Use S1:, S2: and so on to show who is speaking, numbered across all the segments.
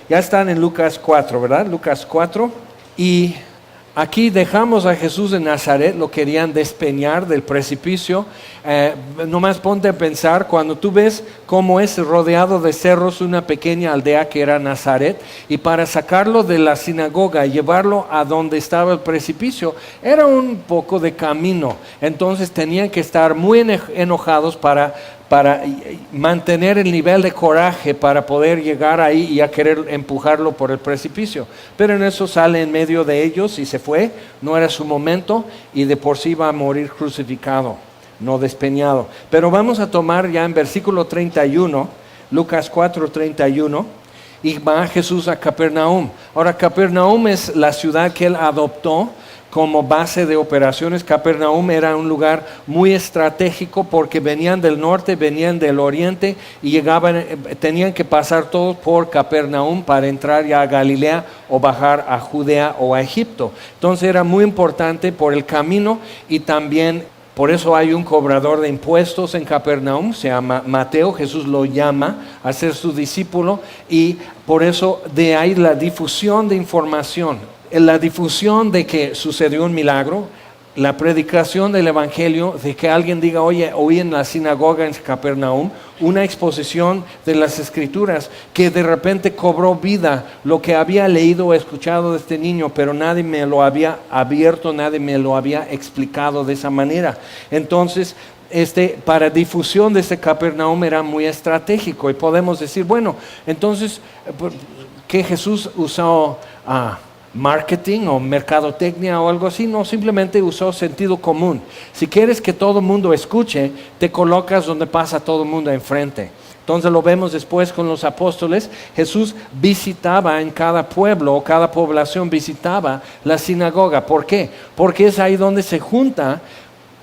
S1: ya están en Lucas 4, ¿verdad? Lucas 4. Y aquí dejamos a Jesús de Nazaret, lo querían despeñar del precipicio. Nomás ponte a pensar, cuando tú ves cómo es rodeado de cerros una pequeña aldea que era Nazaret, y para sacarlo de la sinagoga y llevarlo a donde estaba el precipicio, era un poco de camino. Entonces tenían que estar muy enojados para mantener el nivel de coraje para poder llegar ahí y a querer empujarlo por el precipicio. Pero en eso sale en medio de ellos y se fue, no era su momento, y de por sí iba a morir crucificado, no despeñado. Pero vamos a tomar ya en versículo 31, Lucas 4:31, y va Jesús a Capernaum. Ahora, Capernaum es la ciudad que él adoptó como base de operaciones. Capernaum era un lugar muy estratégico porque venían del norte, venían del oriente y llegaban, tenían que pasar todos por Capernaum para entrar ya a Galilea o bajar a Judea o a Egipto. Entonces era muy importante por el camino, y también por eso hay un cobrador de impuestos en Capernaum, se llama Mateo. Jesús lo llama a ser su discípulo, y por eso de ahí la difusión de información. La difusión de que sucedió un milagro, la predicación del evangelio, de que alguien diga, oye, oí en la sinagoga en Capernaum una exposición de las escrituras que de repente cobró vida, lo que había leído o escuchado de este niño, pero nadie me lo había abierto, nadie me lo había explicado de esa manera. Entonces, para difusión de este Capernaum era muy estratégico, y podemos decir, bueno, entonces, ¿qué Jesús usó marketing o mercadotecnia o algo así? No, simplemente usó sentido común. Si quieres que todo el mundo escuche, te colocas donde pasa todo el mundo enfrente. Entonces lo vemos después con los apóstoles. Jesús visitaba en cada pueblo, cada población visitaba la sinagoga. ¿Por qué? Porque es ahí donde se junta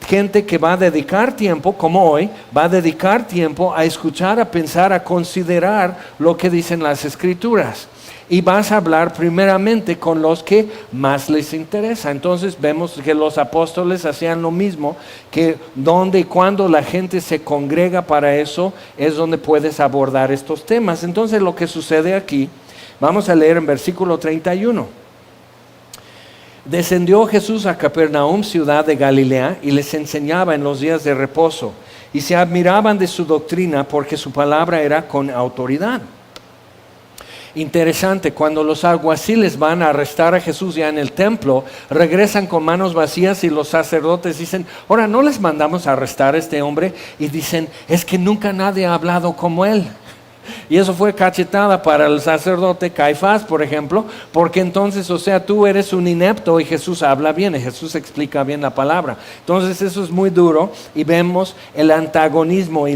S1: gente que va a dedicar tiempo, como hoy, va a dedicar tiempo a escuchar, a pensar, a considerar lo que dicen las escrituras. Y vas a hablar primeramente con los que más les interesa. Entonces vemos que los apóstoles hacían lo mismo, que donde y cuando la gente se congrega para eso, es donde puedes abordar estos temas. Entonces lo que sucede aquí, vamos a leer en versículo 31. Descendió Jesús a Capernaum, ciudad de Galilea, y les enseñaba en los días de reposo. Y se admiraban de su doctrina, porque su palabra era con autoridad. Interesante, cuando los alguaciles van a arrestar a Jesús ya en el templo, regresan con manos vacías, y los sacerdotes dicen, ahora no les mandamos a arrestar a este hombre, y dicen, es que nunca nadie ha hablado como él. Y eso fue cachetada para el sacerdote Caifás, por ejemplo, porque entonces, o sea, tú eres un inepto y Jesús habla bien, y Jesús explica bien la palabra. Entonces eso es muy duro, y vemos el antagonismo y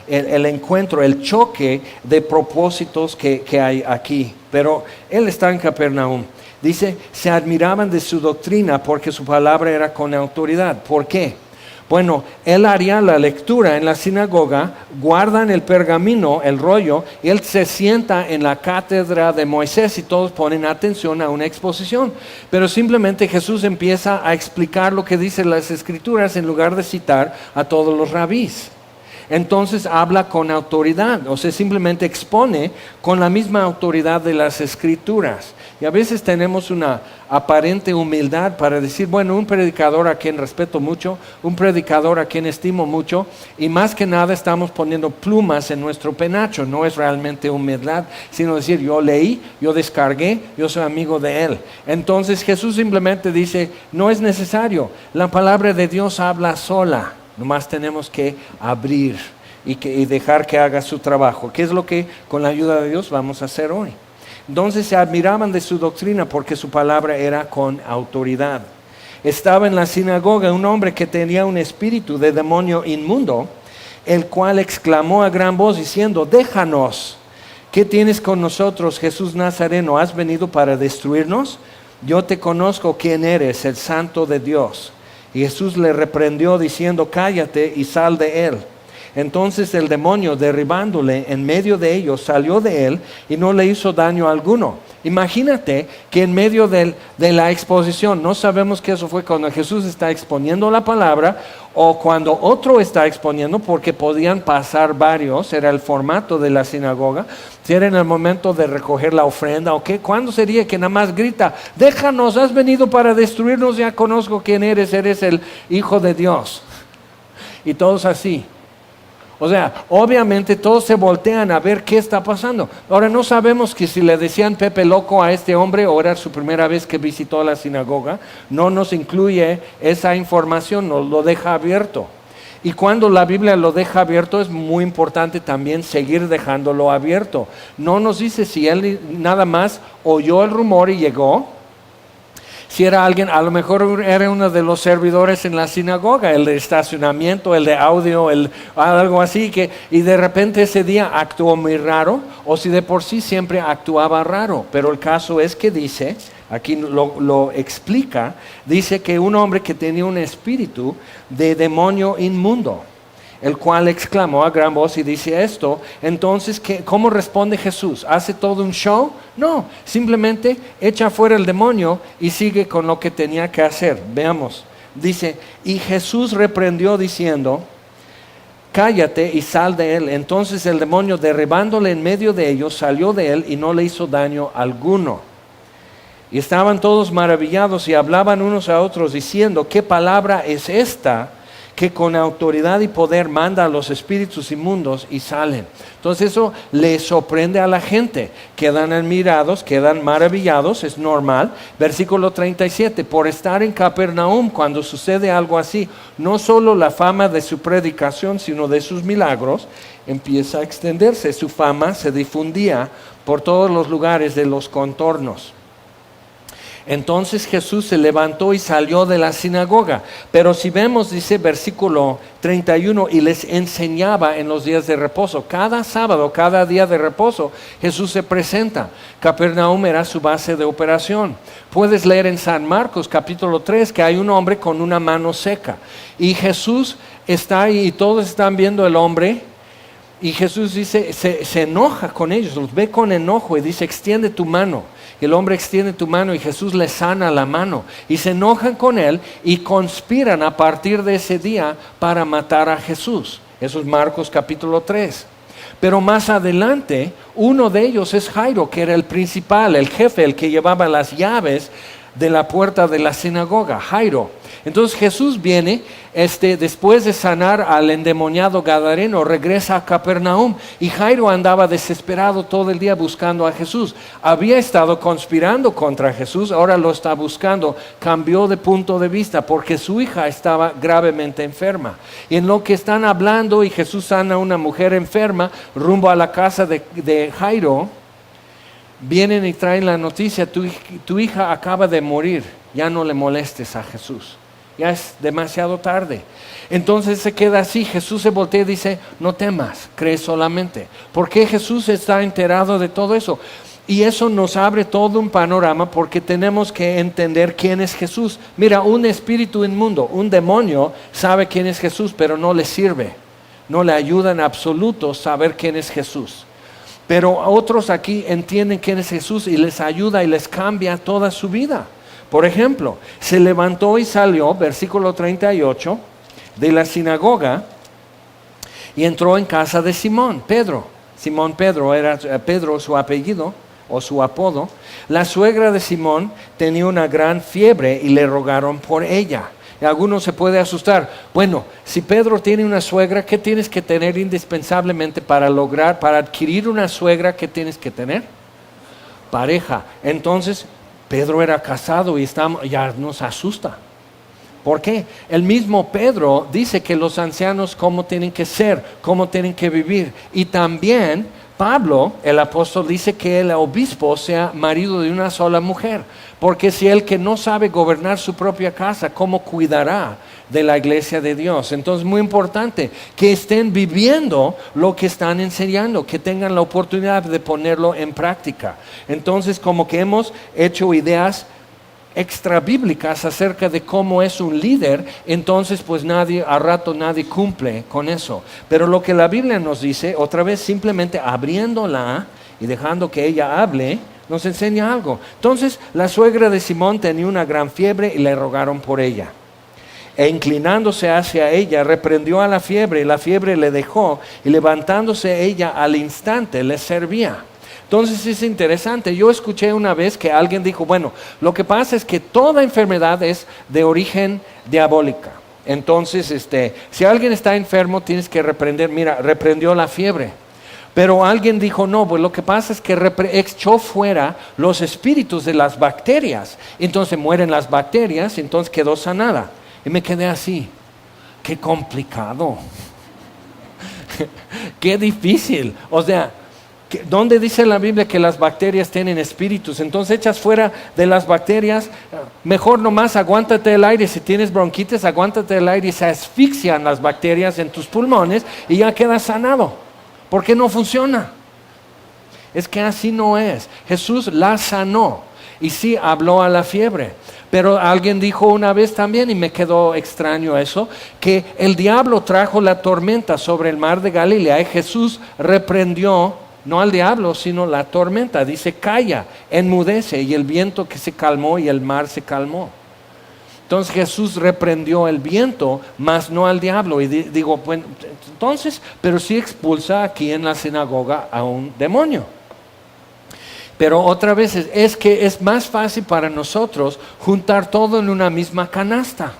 S1: el encuentro, el choque de propósitos que hay aquí. Pero él está en Capernaum. Dice, se admiraban de su doctrina porque su palabra era con autoridad. ¿Por qué? Bueno, él haría la lectura en la sinagoga, guardan el pergamino, el rollo, y él se sienta en la cátedra de Moisés y todos ponen atención a una exposición. Pero simplemente Jesús empieza a explicar lo que dicen las escrituras en lugar de citar a todos los rabís. Entonces habla con autoridad, o sea, simplemente expone con la misma autoridad de las escrituras. Y a veces tenemos una aparente humildad para decir, bueno, un predicador a quien respeto mucho, un predicador a quien estimo mucho, y más que nada estamos poniendo plumas en nuestro penacho. No es realmente humildad, sino decir, yo leí, yo descargué, yo soy amigo de él. Entonces Jesús simplemente dice, no es necesario, la palabra de Dios habla sola. Nomás tenemos que abrir y dejar que haga su trabajo, que es lo que con la ayuda de Dios vamos a hacer hoy. Entonces se admiraban de su doctrina porque su palabra era con autoridad. Estaba en la sinagoga un hombre que tenía un espíritu de demonio inmundo, el cual exclamó a gran voz diciendo, déjanos, ¿qué tienes con nosotros, Jesús Nazareno? ¿Has venido para destruirnos? Yo te conozco quién eres, el Santo de Dios. Y Jesús le reprendió diciendo, cállate y sal de él. Entonces el demonio, derribándole en medio de ellos, salió de él y no le hizo daño alguno. Imagínate que en medio de la exposición, no sabemos que eso fue cuando Jesús está exponiendo la palabra o cuando otro está exponiendo, porque podían pasar varios, era el formato de la sinagoga. Si era en el momento de recoger la ofrenda o qué, ¿cuándo sería que nada más grita, déjanos, has venido para destruirnos, ya conozco quién eres el Hijo de Dios? Y todos así. O sea, obviamente todos se voltean a ver qué está pasando. Ahora no sabemos que si le decían Pepe Loco a este hombre o era su primera vez que visitó la sinagoga. No nos incluye esa información, nos lo deja abierto. Y cuando la Biblia lo deja abierto es muy importante también seguir dejándolo abierto. No nos dice si él nada más oyó el rumor y llegó. Si era alguien, a lo mejor era uno de los servidores en la sinagoga, el de estacionamiento, el de audio, algo así, y de repente ese día actuó muy raro, o si de por sí siempre actuaba raro. Pero el caso es que dice, aquí lo explica, dice que un hombre que tenía un espíritu de demonio inmundo, el cual exclamó a gran voz y dice esto. Entonces, ¿cómo responde Jesús? ¿Hace todo un show? No, simplemente echa fuera el demonio y sigue con lo que tenía que hacer. Veamos, dice, y Jesús reprendió diciendo, cállate y sal de él. Entonces el demonio, derribándole en medio de ellos, salió de él y no le hizo daño alguno. Y estaban todos maravillados y hablaban unos a otros diciendo, ¿qué palabra es esta que con autoridad y poder manda a los espíritus inmundos y salen? Entonces eso le sorprende a la gente, quedan admirados, quedan maravillados, es normal. Versículo 37, por estar en Capernaum cuando sucede algo así, no solo la fama de su predicación, sino de sus milagros, empieza a extenderse. Su fama se difundía por todos los lugares de los contornos. Entonces Jesús se levantó y salió de la sinagoga. Pero si vemos, dice versículo 31, y les enseñaba en los días de reposo. Cada sábado, cada día de reposo, Jesús se presenta. Capernaum era su base de operación. Puedes leer en San Marcos capítulo 3 que hay un hombre con una mano seca. Y Jesús está ahí y todos están viendo el hombre. Y Jesús dice, se enoja con ellos, los ve con enojo y dice, extiende tu mano. El hombre extiende tu mano y Jesús le sana la mano. Y se enojan con él y conspiran a partir de ese día para matar a Jesús. Eso es Marcos capítulo 3. Pero más adelante, uno de ellos es Jairo, que era el principal, el jefe, el que llevaba las llaves de la puerta de la sinagoga, Jairo. Entonces Jesús viene, después de sanar al endemoniado gadareno, regresa a Capernaum y Jairo andaba desesperado todo el día buscando a Jesús. Había estado conspirando contra Jesús, ahora lo está buscando. Cambió de punto de vista porque su hija estaba gravemente enferma. Y en lo que están hablando y Jesús sana a una mujer enferma, rumbo a la casa de Jairo, vienen y traen la noticia, tu hija acaba de morir, ya no le molestes a Jesús. Ya es demasiado tarde. Entonces se queda así. Jesús se voltea y dice, no temas, cree solamente. ¿Por qué Jesús está enterado de todo eso? Y eso nos abre todo un panorama porque tenemos que entender quién es Jesús. Mira, un espíritu inmundo, un demonio sabe quién es Jesús, pero no le sirve. No le ayuda en absoluto saber quién es Jesús. Pero otros aquí entienden quién es Jesús y les ayuda y les cambia toda su vida. Por ejemplo, se levantó y salió, versículo 38, de la sinagoga y entró en casa de Simón Pedro. Simón Pedro era Pedro su apellido o su apodo. La suegra de Simón tenía una gran fiebre y le rogaron por ella. Y algunos se puede asustar. Bueno, si Pedro tiene una suegra, ¿qué tienes que tener indispensablemente para adquirir una suegra? ¿Qué tienes que tener? Pareja. Entonces, Pedro era casado y ya nos asusta. ¿Por qué? El mismo Pedro dice que los ancianos cómo tienen que ser, cómo tienen que vivir. Y también Pablo, el apóstol, dice que el obispo sea marido de una sola mujer. Porque si el que no sabe gobernar su propia casa, ¿cómo cuidará de la iglesia de Dios? Entonces, muy importante que estén viviendo lo que están enseñando, que tengan la oportunidad de ponerlo en práctica. Entonces, como que hemos hecho ideas extra bíblicas acerca de cómo es un líder, entonces pues a rato nadie cumple con eso. Pero lo que la Biblia nos dice, otra vez simplemente abriéndola y dejando que ella hable, nos enseña algo. Entonces la suegra de Simón tenía una gran fiebre y le rogaron por ella. E inclinándose hacia ella, reprendió a la fiebre, y la fiebre le dejó, y levantándose ella al instante le servía. Entonces es interesante, yo escuché una vez que alguien dijo, bueno, lo que pasa es que toda enfermedad es de origen diabólica. Entonces, si alguien está enfermo, tienes que reprender, mira, reprendió la fiebre. Pero alguien dijo, no, pues lo que pasa es que echó fuera los espíritus de las bacterias. Entonces mueren las bacterias, entonces quedó sanada. Y me quedé así, qué complicado, qué difícil. O sea, ¿dónde dice la Biblia que las bacterias tienen espíritus? Entonces echas fuera de las bacterias, mejor nomás aguántate el aire. Si tienes bronquitis, aguántate el aire y se asfixian las bacterias en tus pulmones y ya quedas sanado. ¿Por qué no funciona? Es que así no es. Jesús la sanó y sí habló a la fiebre. Pero alguien dijo una vez también, y me quedó extraño eso, que el diablo trajo la tormenta sobre el mar de Galilea y Jesús reprendió, no al diablo, sino la tormenta. Dice, calla, enmudece, y el viento que se calmó y el mar se calmó. Entonces Jesús reprendió el viento, mas no al diablo. Y digo, bueno, entonces, pero sí expulsa aquí en la sinagoga a un demonio. Pero otra vez es que es más fácil para nosotros juntar todo en una misma canasta.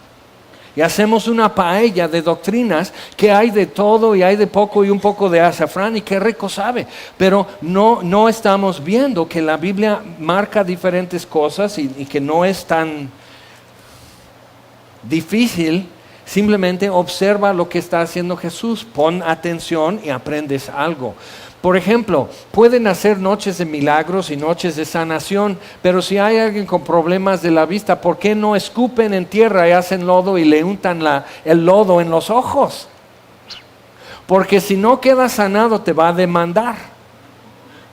S1: Y hacemos una paella de doctrinas que hay de todo y hay de poco y un poco de azafrán y qué rico sabe. Pero no estamos viendo que la Biblia marca diferentes cosas y que no es tan difícil. Simplemente observa lo que está haciendo Jesús, pon atención y aprendes algo. Por ejemplo, pueden hacer noches de milagros y noches de sanación, pero si hay alguien con problemas de la vista, ¿por qué no escupen en tierra y hacen lodo y le untan el lodo en los ojos? Porque si no queda sanado te va a demandar,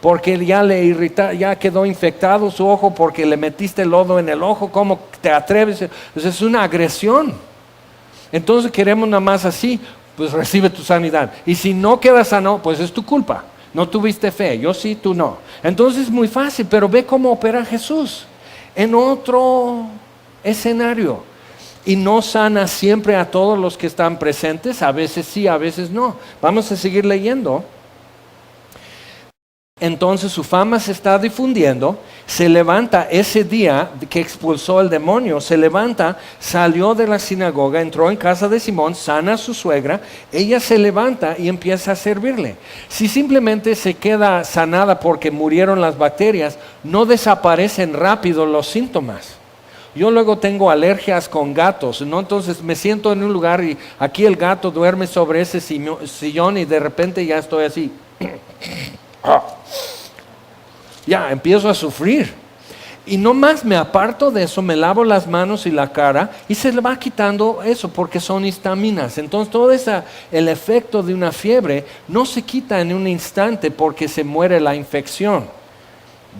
S1: porque ya quedó infectado su ojo porque le metiste lodo en el ojo. ¿Cómo te atreves? Pues es una agresión. Entonces queremos nada más así, pues recibe tu sanidad. Y si no queda sano, pues es tu culpa. No tuviste fe, yo sí, tú no. Entonces es muy fácil, pero ve cómo opera Jesús en otro escenario. Y no sana siempre a todos los que están presentes, a veces sí, a veces no. Vamos a seguir leyendo. Entonces su fama se está difundiendo, se levanta ese día que expulsó el demonio, se levanta, salió de la sinagoga, entró en casa de Simón, sana a su suegra, ella se levanta y empieza a servirle. Si simplemente se queda sanada porque murieron las bacterias, no desaparecen rápido los síntomas. Yo luego tengo alergias con gatos, ¿no? Entonces me siento en un lugar y aquí el gato duerme sobre ese sillón y de repente ya estoy así. Ya empiezo a sufrir y no más me aparto de eso, me lavo las manos y la cara y se le va quitando eso porque son histaminas. Entonces todo el efecto de una fiebre no se quita en un instante porque se muere la infección.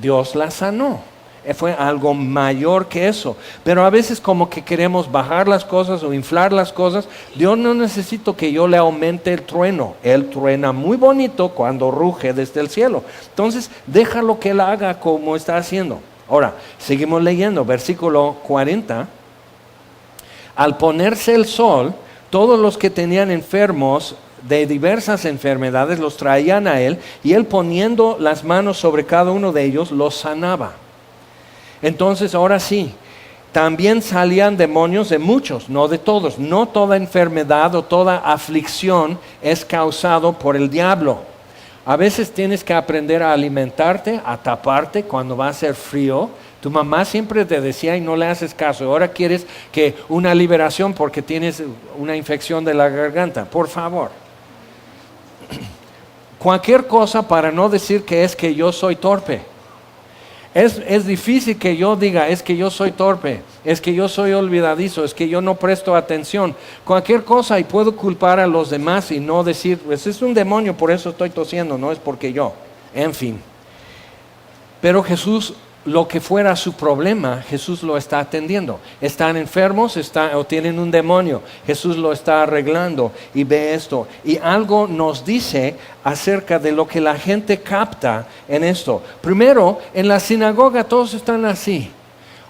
S1: Dios la sanó. Fue algo mayor que eso, pero a veces como que queremos bajar las cosas o inflar las cosas. Dios no necesita que yo le aumente el trueno. Él truena muy bonito cuando ruge desde el cielo. Entonces déjalo que Él haga como está haciendo. Ahora, seguimos leyendo, versículo 40. Al ponerse el sol, todos los que tenían enfermos de diversas enfermedades los traían a Él, y Él poniendo las manos sobre cada uno de ellos los sanaba. Entonces ahora sí, también salían demonios de muchos, no de todos. No toda enfermedad o toda aflicción es causado por el diablo. A veces tienes que aprender a alimentarte, a taparte cuando va a ser frío. Tu mamá siempre te decía y no le haces caso. Ahora quieres que una liberación porque tienes una infección de la garganta. Por favor. Cualquier cosa para no decir que es que yo soy torpe. Es difícil que yo diga, es que yo soy torpe, es que yo soy olvidadizo, es que yo no presto atención. Cualquier cosa y puedo culpar a los demás y no decir, pues es un demonio, por eso estoy tosiendo, no es porque yo. En fin. Pero Jesús lo que fuera su problema, Jesús lo está atendiendo. Están enfermos o tienen un demonio, Jesús lo está arreglando y ve esto. Y algo nos dice acerca de lo que la gente capta en esto. Primero, en la sinagoga todos están así.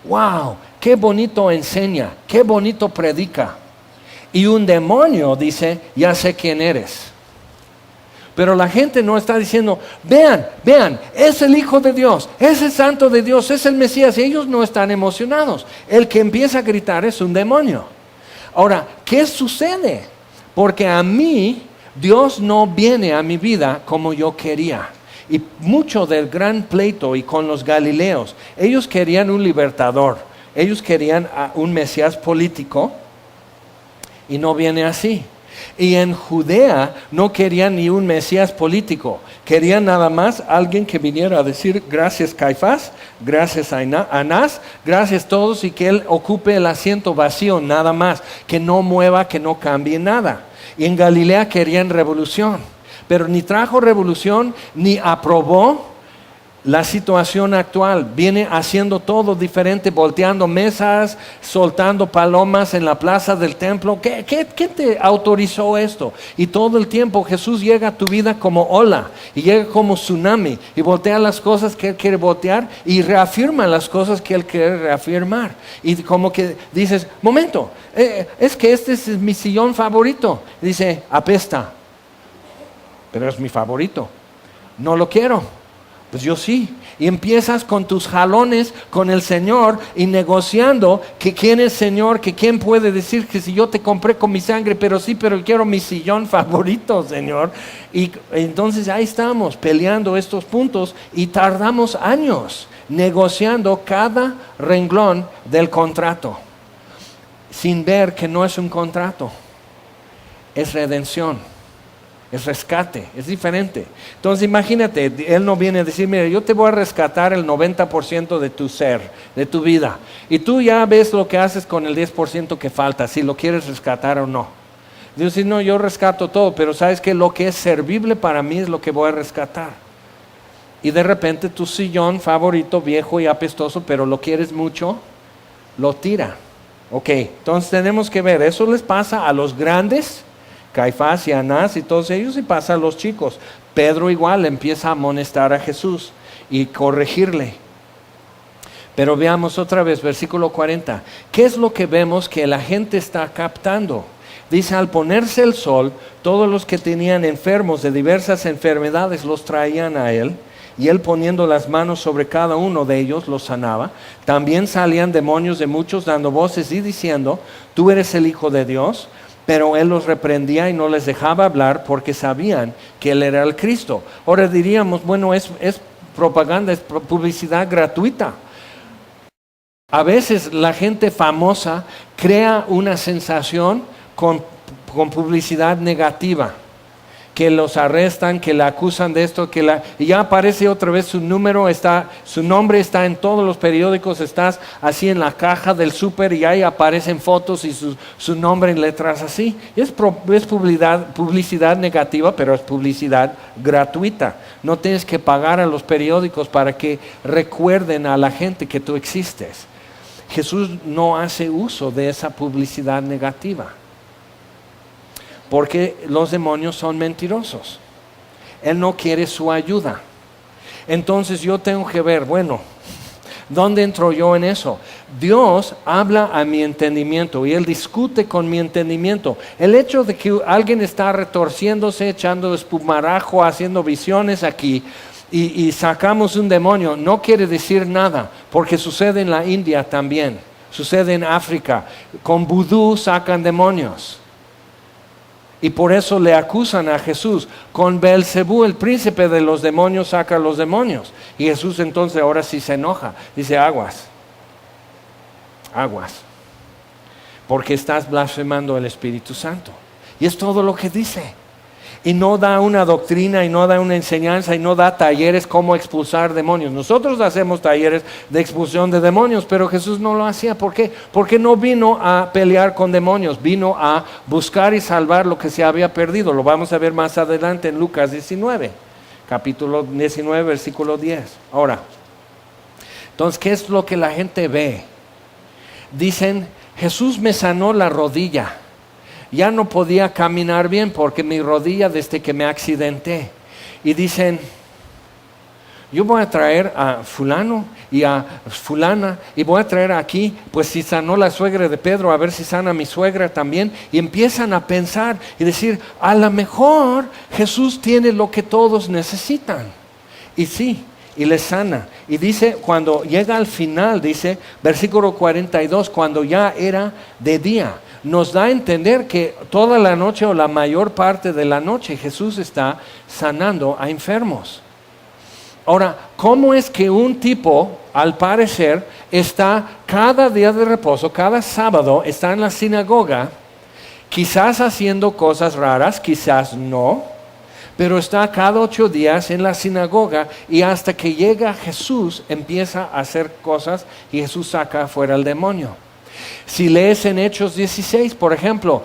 S1: ¡Wow! ¡Qué bonito enseña! ¡Qué bonito predica! Y un demonio dice, ya sé quién eres. Pero la gente no está diciendo, vean, es el Hijo de Dios, es el Santo de Dios, es el Mesías. Y ellos no están emocionados. El que empieza a gritar es un demonio. Ahora, ¿qué sucede? Porque a mí, Dios no viene a mi vida como yo quería. Y mucho del gran pleito y con los galileos, ellos querían un libertador. Ellos querían un Mesías político y no viene así. Y en Judea no querían ni un Mesías político, querían nada más alguien que viniera a decir gracias Caifás, gracias Anás, gracias todos, y que él ocupe el asiento vacío, nada más, que no mueva, que no cambie nada. Y en Galilea querían revolución, pero ni trajo revolución ni aprobó la situación actual. Viene haciendo todo diferente, volteando mesas, soltando palomas en la plaza del templo. ¿Qué te autorizó esto? Y todo el tiempo Jesús llega a tu vida como ola, y llega como tsunami, y voltea las cosas que Él quiere voltear, y reafirma las cosas que Él quiere reafirmar. Y como que dices, momento, es que este es mi sillón favorito. Dice, apesta, pero es mi favorito, no lo quiero. Pues yo sí. Y empiezas con tus jalones con el Señor y negociando que quién es Señor, que quién puede decir que si yo te compré con mi sangre, pero quiero mi sillón favorito, Señor. Y entonces ahí estamos peleando estos puntos y tardamos años negociando cada renglón del contrato, sin ver que no es un contrato, es redención. Es rescate, es diferente. Entonces imagínate, Él no viene a decir, mira, yo te voy a rescatar el 90% de tu ser, de tu vida. Y tú ya ves lo que haces con el 10% que falta, si lo quieres rescatar o no. Dios dice, no, yo rescato todo, pero sabes que lo que es servible para mí es lo que voy a rescatar. Y de repente tu sillón favorito, viejo y apestoso, pero lo quieres mucho, lo tira. Ok, entonces tenemos que ver, eso les pasa a los grandes, Caifás y Anás y todos ellos, y pasa a los chicos. Pedro igual empieza a amonestar a Jesús y corregirle. Pero veamos otra vez, versículo 40. ¿Qué es lo que vemos que la gente está captando? Dice, al ponerse el sol, todos los que tenían enfermos de diversas enfermedades los traían a él, y él poniendo las manos sobre cada uno de ellos los sanaba. También salían demonios de muchos dando voces y diciendo, tú eres el Hijo de Dios. Pero él los reprendía y no les dejaba hablar porque sabían que él era el Cristo. Ahora diríamos, bueno, es propaganda, es publicidad gratuita. A veces la gente famosa crea una sensación con publicidad negativa, que los arrestan, que la acusan de esto, y ya aparece otra vez su nombre está en todos los periódicos, estás así en la caja del súper y ahí aparecen fotos y su nombre en letras así. Es publicidad negativa, pero es publicidad gratuita. No tienes que pagar a los periódicos para que recuerden a la gente que tú existes. Jesús no hace uso de esa publicidad negativa, porque los demonios son mentirosos. Él no quiere su ayuda. Entonces yo tengo que ver, bueno, ¿dónde entro yo en eso? Dios habla a mi entendimiento y Él discute con mi entendimiento. El hecho de que alguien está retorciéndose, echando espumarajo, haciendo visiones aquí, y sacamos un demonio, no quiere decir nada, porque sucede en la India también, sucede en África. Con vudú sacan demonios. Y por eso le acusan a Jesús. Con Beelzebú, el príncipe de los demonios, saca a los demonios. Y Jesús entonces ahora sí se enoja. Dice, aguas. Porque estás blasfemando el Espíritu Santo. Y es todo lo que dice. Y no da una doctrina, y no da una enseñanza, y no da talleres cómo expulsar demonios. Nosotros hacemos talleres de expulsión de demonios, pero Jesús no lo hacía. ¿Por qué? Porque no vino a pelear con demonios, vino a buscar y salvar lo que se había perdido. Lo vamos a ver más adelante en Lucas 19, capítulo 19, versículo 10. Ahora, Entonces, ¿qué es lo que la gente ve? Dicen, Jesús me sanó la rodilla. Ya no podía caminar bien porque mi rodilla desde que me accidenté. Y dicen, yo voy a traer a fulano y a fulana y voy a traer aquí, pues si sanó la suegra de Pedro, a ver si sana mi suegra también. Y empiezan a pensar y decir, a lo mejor Jesús tiene lo que todos necesitan. Y sí, y les sana. Y dice, cuando llega al final, dice, versículo 42, cuando ya era de día, nos da a entender que toda la noche o la mayor parte de la noche Jesús está sanando a enfermos. Ahora, ¿cómo es que un tipo, al parecer, está cada día de reposo, cada sábado, está en la sinagoga, quizás haciendo cosas raras, quizás no, pero está cada 8 días en la sinagoga y hasta que llega Jesús empieza a hacer cosas y Jesús saca fuera al demonio? Si lees en Hechos 16, por ejemplo,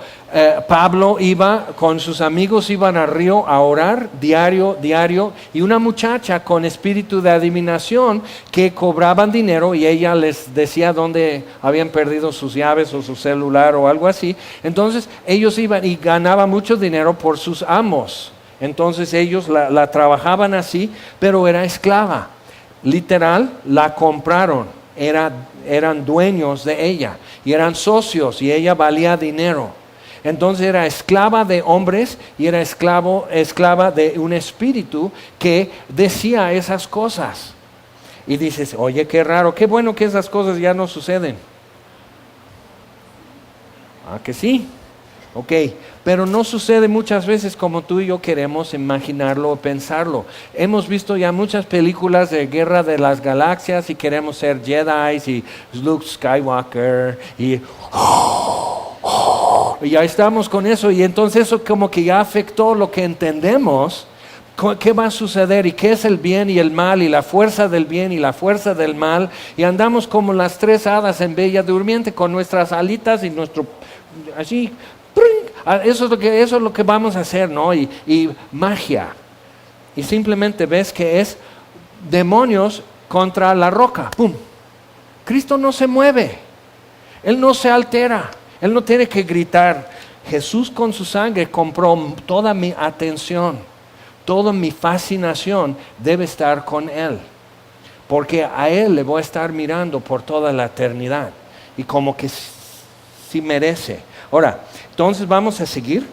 S1: Pablo iba con sus amigos, iban al río a orar diario, y una muchacha con espíritu de adivinación que cobraban dinero y ella les decía dónde habían perdido sus llaves o su celular o algo así. Entonces ellos iban y ganaban mucho dinero por sus amos. Entonces ellos la trabajaban así, pero era esclava. Literal, la compraron. Eran dueños de ella y eran socios y ella valía dinero. Entonces era esclava de hombres y era esclava de un espíritu que decía esas cosas. Y dices, oye, qué raro, qué bueno que esas cosas ya no suceden. Ah, que sí. Ok, pero no sucede muchas veces como tú y yo queremos imaginarlo o pensarlo. Hemos visto ya muchas películas de guerra de las galaxias y queremos ser Jedi y Luke Skywalker y ya estamos con eso y entonces eso como que ya afectó lo que entendemos. ¿Qué va a suceder? ¿Y qué es el bien y el mal? Y la fuerza del bien y la fuerza del mal. Y andamos como las 3 hadas en Bella Durmiente con nuestras alitas y nuestro... así... Eso es lo que vamos a hacer, ¿no? Y magia. Y simplemente ves que es demonios contra la roca. ¡Pum! Cristo no se mueve. Él no se altera. Él no tiene que gritar. Jesús con su sangre compró toda mi atención. Toda mi fascinación debe estar con Él. Porque a Él le voy a estar mirando por toda la eternidad. Y como que sí merece. Ahora, entonces vamos a seguir.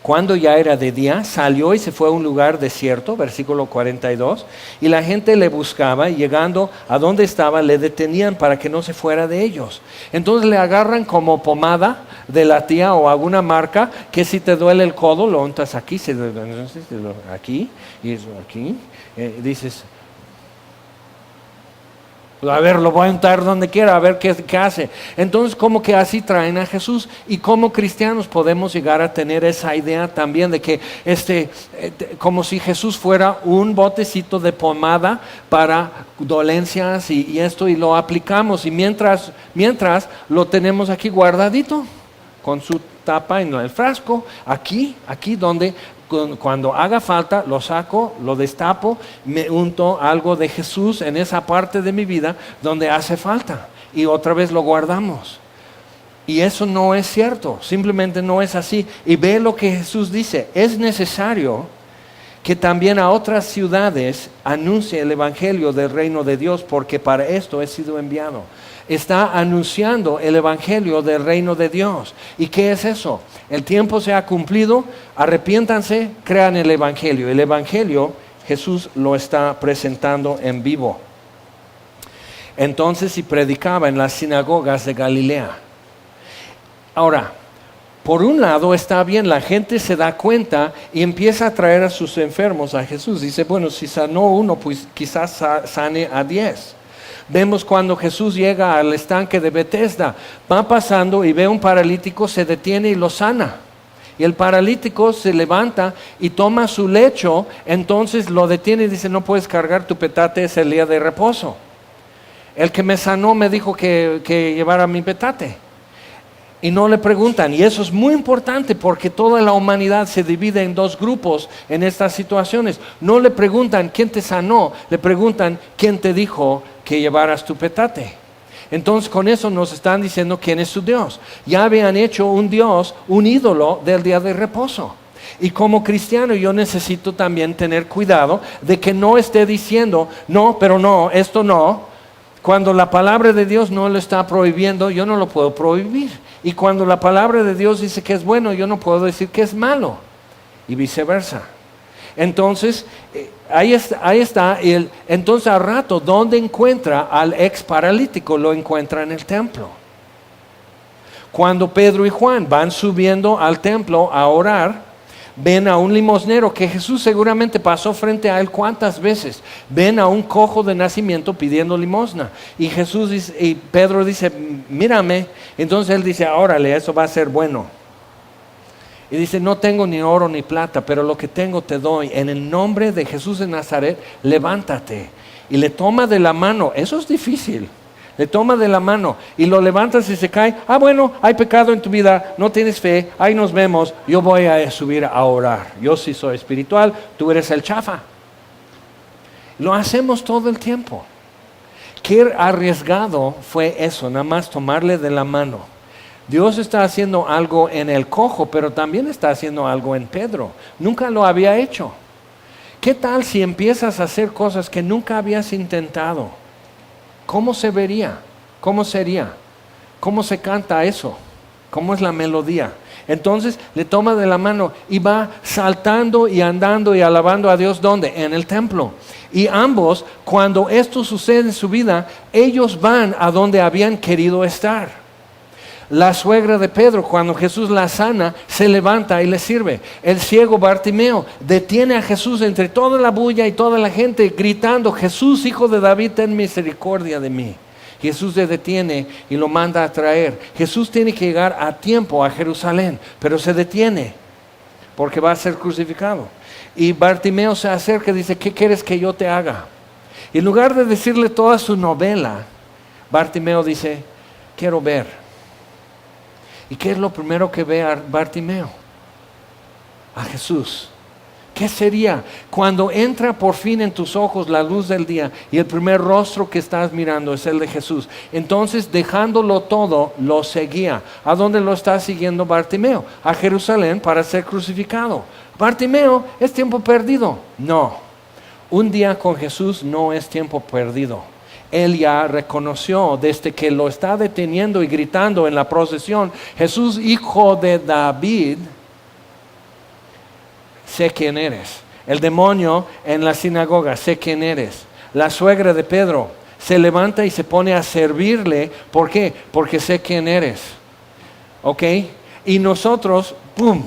S1: Cuando ya era de día, salió y se fue a un lugar desierto, versículo 42, y la gente le buscaba y llegando a donde estaba le detenían para que no se fuera de ellos. Entonces le agarran como pomada de la tía o alguna marca que si te duele el codo lo untas aquí, aquí y eso aquí, dices... A ver, lo voy a untar donde quiera, a ver qué hace. Entonces, como que así traen a Jesús. Y como cristianos podemos llegar a tener esa idea también de que como si Jesús fuera un botecito de pomada para dolencias y esto, y lo aplicamos. Y mientras lo tenemos aquí guardadito, con su tapa en el frasco, aquí donde... Cuando haga falta, lo saco, lo destapo, me unto algo de Jesús en esa parte de mi vida donde hace falta. Y otra vez lo guardamos. Y eso no es cierto, simplemente no es así. Y ve lo que Jesús dice, es necesario que también a otras ciudades anuncie el evangelio del reino de Dios, porque para esto he sido enviado. Está anunciando el evangelio del reino de Dios. ¿Y qué es eso? El tiempo se ha cumplido, arrepiéntanse, crean el evangelio. El evangelio Jesús lo está presentando en vivo. Entonces, y predicaba en las sinagogas de Galilea. Ahora, por un lado está bien, la gente se da cuenta y empieza a traer a sus enfermos a Jesús. Dice, bueno, si sanó uno, pues quizás sane a 10. Vemos cuando Jesús llega al estanque de Betesda, va pasando y ve un paralítico, se detiene y lo sana. Y el paralítico se levanta y toma su lecho, entonces lo detiene y dice, no puedes cargar tu petate, es el día de reposo. El que me sanó me dijo que llevara mi petate. Y no le preguntan, y eso es muy importante porque toda la humanidad se divide en 2 grupos en estas situaciones. No le preguntan quién te sanó, le preguntan quién te dijo que llevaras tu petate. Entonces con eso nos están diciendo quién es su Dios. Ya habían hecho un Dios, un ídolo del día de reposo. Y como cristiano yo necesito también tener cuidado de que no esté diciendo, no, pero no, esto no. Cuando la palabra de Dios no lo está prohibiendo, yo no lo puedo prohibir. Y cuando la palabra de Dios dice que es bueno, yo no puedo decir que es malo. Y viceversa. Entonces, ahí está. Entonces al rato, ¿dónde encuentra al ex paralítico? Lo encuentra en el templo. Cuando Pedro y Juan van subiendo al templo a orar, ven a un limosnero que Jesús seguramente pasó frente a él cuántas veces. Ven a un cojo de nacimiento pidiendo limosna. Y Pedro dice, mírame. Entonces él dice, órale, eso va a ser bueno. Y dice, no tengo ni oro ni plata, pero lo que tengo te doy. En el nombre de Jesús de Nazaret, levántate. Y le toma de la mano. Eso es difícil. Le toma de la mano y lo levantas y se cae. Bueno, hay pecado en tu vida, no tienes fe, ahí nos vemos, yo voy a subir a orar. Yo sí soy espiritual, tú eres el chafa. Lo hacemos todo el tiempo. Qué arriesgado fue eso, nada más tomarle de la mano. Dios está haciendo algo en el cojo, pero también está haciendo algo en Pedro. Nunca lo había hecho. ¿Qué tal si empiezas a hacer cosas que nunca habías intentado? ¿Cómo se vería? ¿Cómo sería? ¿Cómo se canta eso? ¿Cómo es la melodía? Entonces le toma de la mano y va saltando y andando y alabando a Dios. ¿Dónde? En el templo. Y ambos, cuando esto sucede en su vida, ellos van a donde habían querido estar. La suegra de Pedro, cuando Jesús la sana, se levanta y le sirve. El ciego Bartimeo detiene a Jesús entre toda la bulla y toda la gente, gritando, Jesús, hijo de David, ten misericordia de mí. Jesús se detiene y lo manda a traer. Jesús tiene que llegar a tiempo a Jerusalén, pero se detiene porque va a ser crucificado. Y Bartimeo se acerca y dice, ¿qué quieres que yo te haga? Y en lugar de decirle toda su novela, Bartimeo dice, quiero ver. ¿Y qué es lo primero que ve a Bartimeo? A Jesús. ¿Qué sería cuando entra por fin en tus ojos la luz del día y el primer rostro que estás mirando es el de Jesús? Entonces, dejándolo todo, lo seguía. ¿A dónde lo está siguiendo Bartimeo? A Jerusalén para ser crucificado. Bartimeo, ¿es tiempo perdido? No. Un día con Jesús no es tiempo perdido. Él ya reconoció desde que lo está deteniendo y gritando en la procesión, Jesús, hijo de David, sé quién eres. El demonio en la sinagoga, sé quién eres. La suegra de Pedro se levanta y se pone a servirle. ¿Por qué? Porque sé quién eres. ¿Ok? Y nosotros, ¡pum!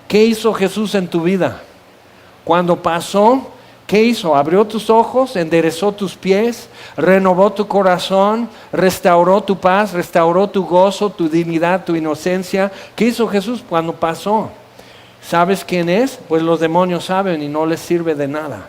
S1: ¿Qué hizo Jesús en tu vida? Cuando pasó, ¿qué hizo? Abrió tus ojos, enderezó tus pies, renovó tu corazón, restauró tu paz, restauró tu gozo, tu dignidad, tu inocencia. ¿Qué hizo Jesús cuando pasó? ¿Sabes quién es? Pues los demonios saben y no les sirve de nada.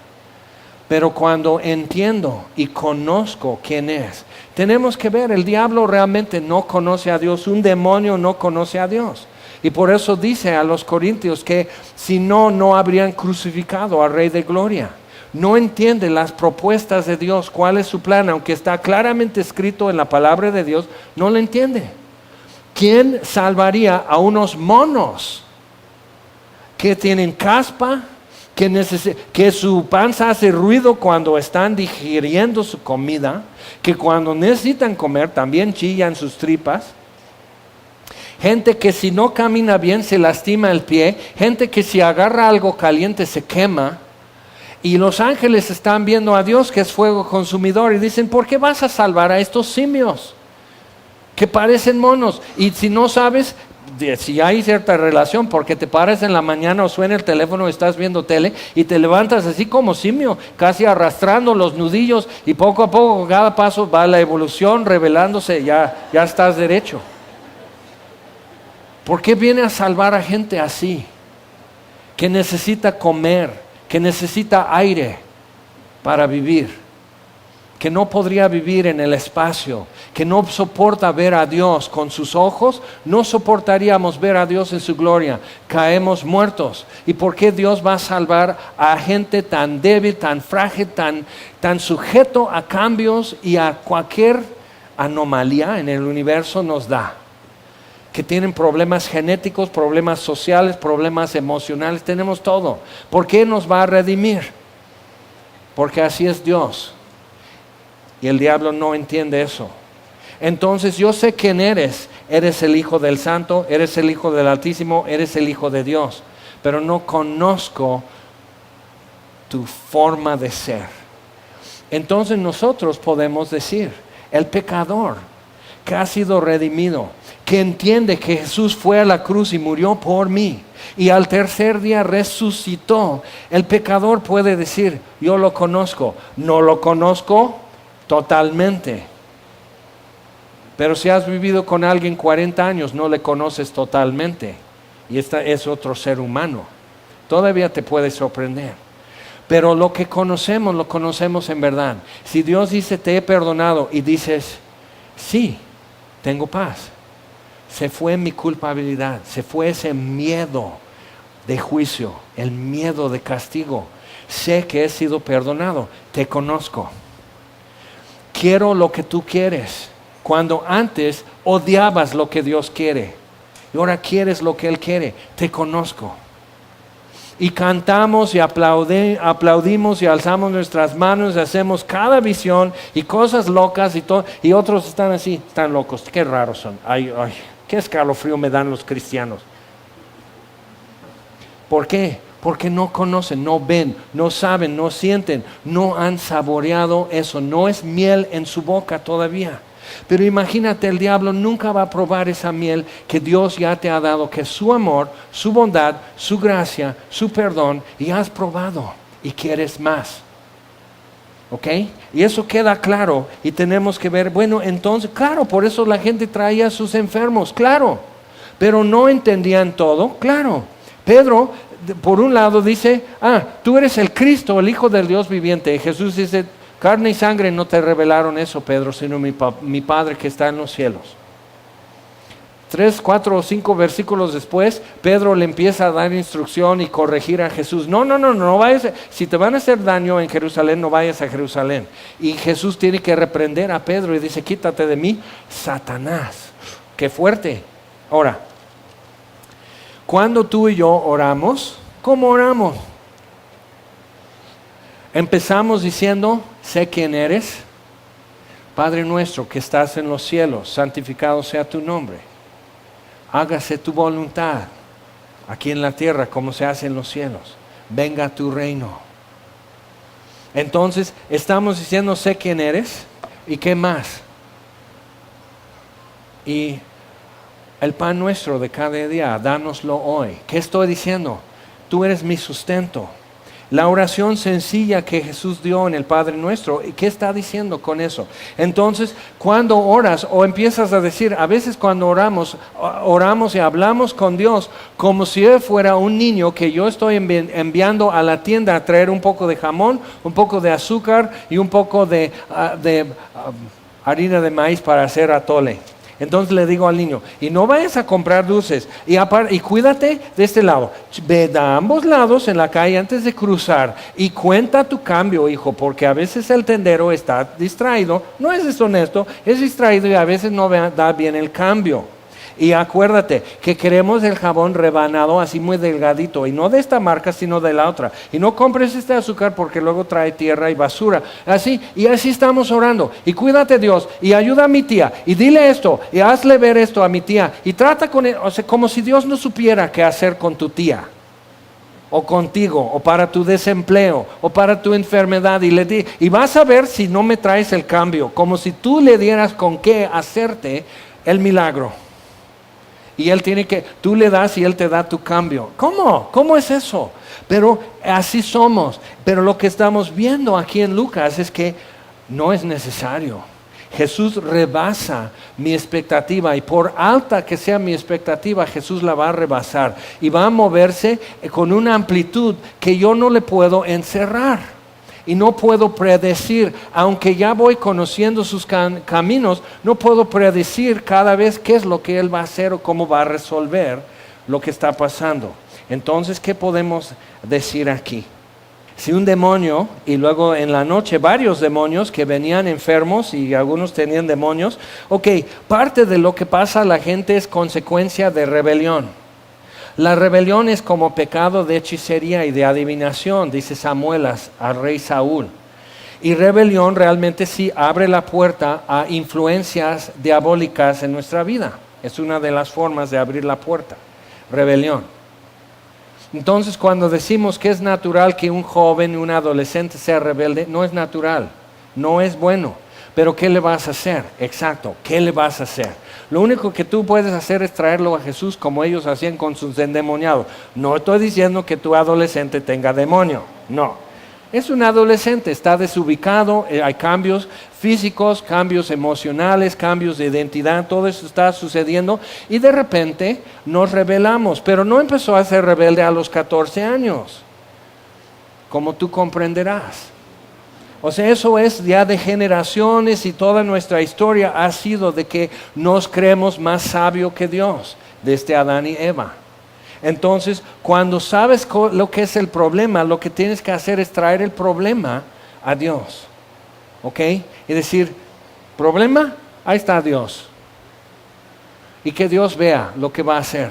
S1: Pero cuando entiendo y conozco quién es, tenemos que ver, el diablo realmente no conoce a Dios, un demonio no conoce a Dios. Y por eso dice a los corintios que si no, no habrían crucificado al Rey de Gloria. No entiende las propuestas de Dios, cuál es su plan, aunque está claramente escrito en la palabra de Dios, no lo entiende. ¿Quién salvaría a unos monos que tienen caspa, que su panza hace ruido cuando están digiriendo su comida, que cuando necesitan comer también chillan sus tripas? Gente que si no camina bien se lastima el pie, gente que si agarra algo caliente se quema. Y los ángeles están viendo a Dios que es fuego consumidor y dicen, ¿por qué vas a salvar a estos simios que parecen monos? Y si no sabes, si hay cierta relación, porque te paras en la mañana o suena el teléfono, estás viendo tele y te levantas así como simio, casi arrastrando los nudillos, y poco a poco cada paso va la evolución revelándose, ya estás derecho. ¿Por qué viene a salvar a gente así? Que necesita comer, que necesita aire para vivir, que no podría vivir en el espacio, que no soporta ver a Dios con sus ojos, no soportaríamos ver a Dios en su gloria. Caemos muertos. ¿Y por qué Dios va a salvar a gente tan débil, tan frágil, tan sujeto a cambios y a cualquier anomalía en el universo nos da? Que tienen problemas genéticos, problemas sociales, problemas emocionales, tenemos todo. ¿Por qué nos va a redimir? Porque así es Dios. Y el diablo no entiende eso. Entonces yo sé quién eres. Eres el Hijo del Santo, eres el Hijo del Altísimo, eres el Hijo de Dios. Pero no conozco tu forma de ser. Entonces nosotros podemos decir, el pecador que ha sido redimido, que entiende que Jesús fue a la cruz y murió por mí, y al tercer día resucitó, el pecador puede decir, yo lo conozco. No lo conozco totalmente. Pero si has vivido con alguien 40 años, no le conoces totalmente. Y este es otro ser humano. Todavía te puede sorprender. Pero lo que conocemos, lo conocemos en verdad. Si Dios dice, te he perdonado, y dices, sí, tengo paz. Se fue mi culpabilidad, se fue ese miedo de juicio, el miedo de castigo. Sé que he sido perdonado, te conozco. Quiero lo que tú quieres. Cuando antes odiabas lo que Dios quiere, y ahora quieres lo que Él quiere, te conozco. Y cantamos y aplaudimos y alzamos nuestras manos y hacemos cada visión y cosas locas y todo. Y otros están así, están locos, qué raros son. Ay, qué escalofrío me dan los cristianos. ¿Por qué? Porque no conocen, no ven, no saben, no sienten, no han saboreado eso. No es miel en su boca todavía. Pero imagínate, el diablo nunca va a probar esa miel que Dios ya te ha dado, que es su amor, su bondad, su gracia, su perdón, y has probado y quieres más. ¿Ok? Y eso queda claro y tenemos que ver, bueno, entonces, claro, por eso la gente traía a sus enfermos, claro, pero no entendían todo, claro. Pedro, por un lado, dice, tú eres el Cristo, el Hijo del Dios viviente. Y Jesús dice, carne y sangre no te revelaron eso, Pedro, sino mi Padre que está en los cielos. 3, 4 o 5 versículos después, Pedro le empieza a dar instrucción y corregir a Jesús. No vayas, si te van a hacer daño en Jerusalén, no vayas a Jerusalén. Y Jesús tiene que reprender a Pedro y dice, quítate de mí, Satanás. Qué fuerte. Ahora, cuando tú y yo oramos, ¿cómo oramos? Empezamos diciendo, sé quién eres. Padre nuestro que estás en los cielos, santificado sea tu nombre. Hágase tu voluntad, aquí en la tierra como se hace en los cielos. Venga tu reino. Entonces, estamos diciendo, sé quién eres. ¿Y qué más? Y el pan nuestro de cada día, dánoslo hoy. ¿Qué estoy diciendo? Tú eres mi sustento. La oración sencilla que Jesús dio en el Padre Nuestro, ¿qué está diciendo con eso? Entonces, cuando oras o empiezas a decir, a veces cuando oramos y hablamos con Dios como si Él fuera un niño que yo estoy enviando a la tienda a traer un poco de jamón, un poco de azúcar y un poco de harina de maíz para hacer atole. Entonces le digo al niño, y no vayas a comprar dulces, y cuídate de este lado, ve de ambos lados en la calle antes de cruzar, y cuenta tu cambio, hijo, porque a veces el tendero está distraído, no es deshonesto, es distraído y a veces no da bien el cambio. Y acuérdate que queremos el jabón rebanado así muy delgadito, y no de esta marca sino de la otra. Y no compres este azúcar porque luego trae tierra y basura. Así estamos orando. Y cuídate, Dios, y ayuda a mi tía, y dile esto, y hazle ver esto a mi tía, y trata con él, o sea, como si Dios no supiera qué hacer con tu tía, o contigo, o para tu desempleo, o para tu enfermedad, y vas a ver si no me traes el cambio, como si tú le dieras con qué hacerte el milagro. Y tú le das y Él te da tu cambio. ¿Cómo? ¿Cómo es eso? Pero así somos. Pero lo que estamos viendo aquí en Lucas es que no es necesario. Jesús rebasa mi expectativa, y por alta que sea mi expectativa, Jesús la va a rebasar y va a moverse con una amplitud que yo no le puedo encerrar. y no puedo predecir, aunque ya voy conociendo sus caminos, no puedo predecir cada vez qué es lo que Él va a hacer o cómo va a resolver lo que está pasando. Entonces, ¿qué podemos decir aquí? Si un demonio, y luego en la noche varios demonios que venían enfermos y algunos tenían demonios, parte de lo que pasa a la gente es consecuencia de rebelión. La rebelión es como pecado de hechicería y de adivinación, dice Samuel al rey Saúl. Y rebelión realmente sí abre la puerta a influencias diabólicas en nuestra vida. Es una de las formas de abrir la puerta, rebelión. Entonces, cuando decimos que es natural que un joven, un adolescente sea rebelde, no es natural, no es bueno. Pero ¿qué le vas a hacer? Exacto, ¿qué le vas a hacer? Lo único que tú puedes hacer es traerlo a Jesús como ellos hacían con sus endemoniados. No estoy diciendo que tu adolescente tenga demonio, no. Es un adolescente, está desubicado, hay cambios físicos, cambios emocionales, cambios de identidad, todo eso está sucediendo y de repente nos rebelamos, pero no empezó a ser rebelde a los 14 años, como tú comprenderás. O sea, eso es ya de generaciones y toda nuestra historia ha sido de que nos creemos más sabios que Dios, desde Adán y Eva. Entonces, cuando sabes lo que es el problema, lo que tienes que hacer es traer el problema a Dios. ¿Ok? Y decir, ¿problema? Ahí está Dios. Y que Dios vea lo que va a hacer.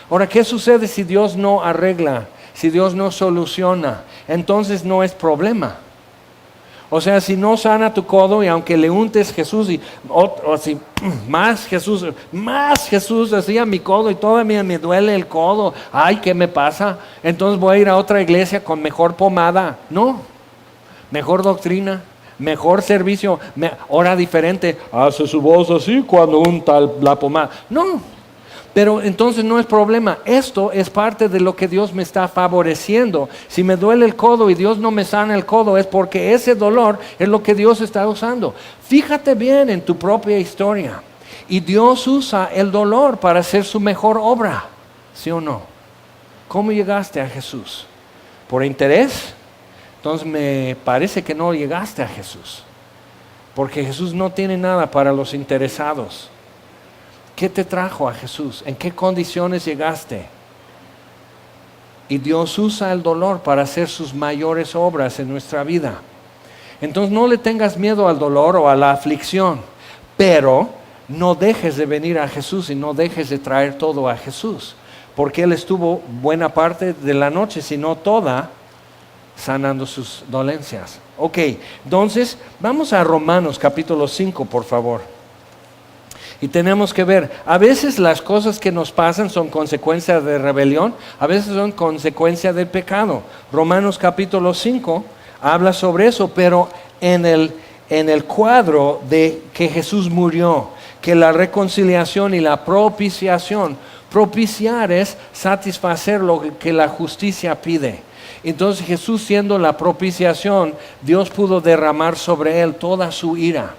S1: Ahora, ¿qué sucede si Dios no arregla? Si Dios no soluciona, entonces no es problema. O sea, si no sana tu codo y aunque le untes Jesús y si más Jesús hacía mi codo y todavía me duele el codo, ay, ¿qué me pasa? Entonces voy a ir a otra iglesia con mejor pomada. No, mejor doctrina, mejor servicio, hora diferente. Hace su voz así cuando unta la pomada. No. Pero entonces no es problema. Esto es parte de lo que Dios me está favoreciendo. Si me duele el codo y Dios no me sana el codo, es porque ese dolor es lo que Dios está usando. Fíjate bien en tu propia historia. Y Dios usa el dolor para hacer su mejor obra. ¿Sí o no? ¿Cómo llegaste a Jesús? ¿Por interés? Entonces me parece que no llegaste a Jesús. Porque Jesús no tiene nada para los interesados. ¿Qué te trajo a Jesús? ¿En qué condiciones llegaste? Y Dios usa el dolor para hacer sus mayores obras en nuestra vida. Entonces no le tengas miedo al dolor o a la aflicción, pero no dejes de venir a Jesús y no dejes de traer todo a Jesús, porque Él estuvo buena parte de la noche, si no toda, sanando sus dolencias. Entonces vamos a Romanos capítulo 5, por favor. Y tenemos que ver, a veces las cosas que nos pasan son consecuencia de rebelión, a veces son consecuencia del pecado. Romanos capítulo 5 habla sobre eso, pero en el cuadro de que Jesús murió, que la reconciliación y la propiciación, propiciar es satisfacer lo que la justicia pide. Entonces Jesús, siendo la propiciación, Dios pudo derramar sobre Él toda su ira.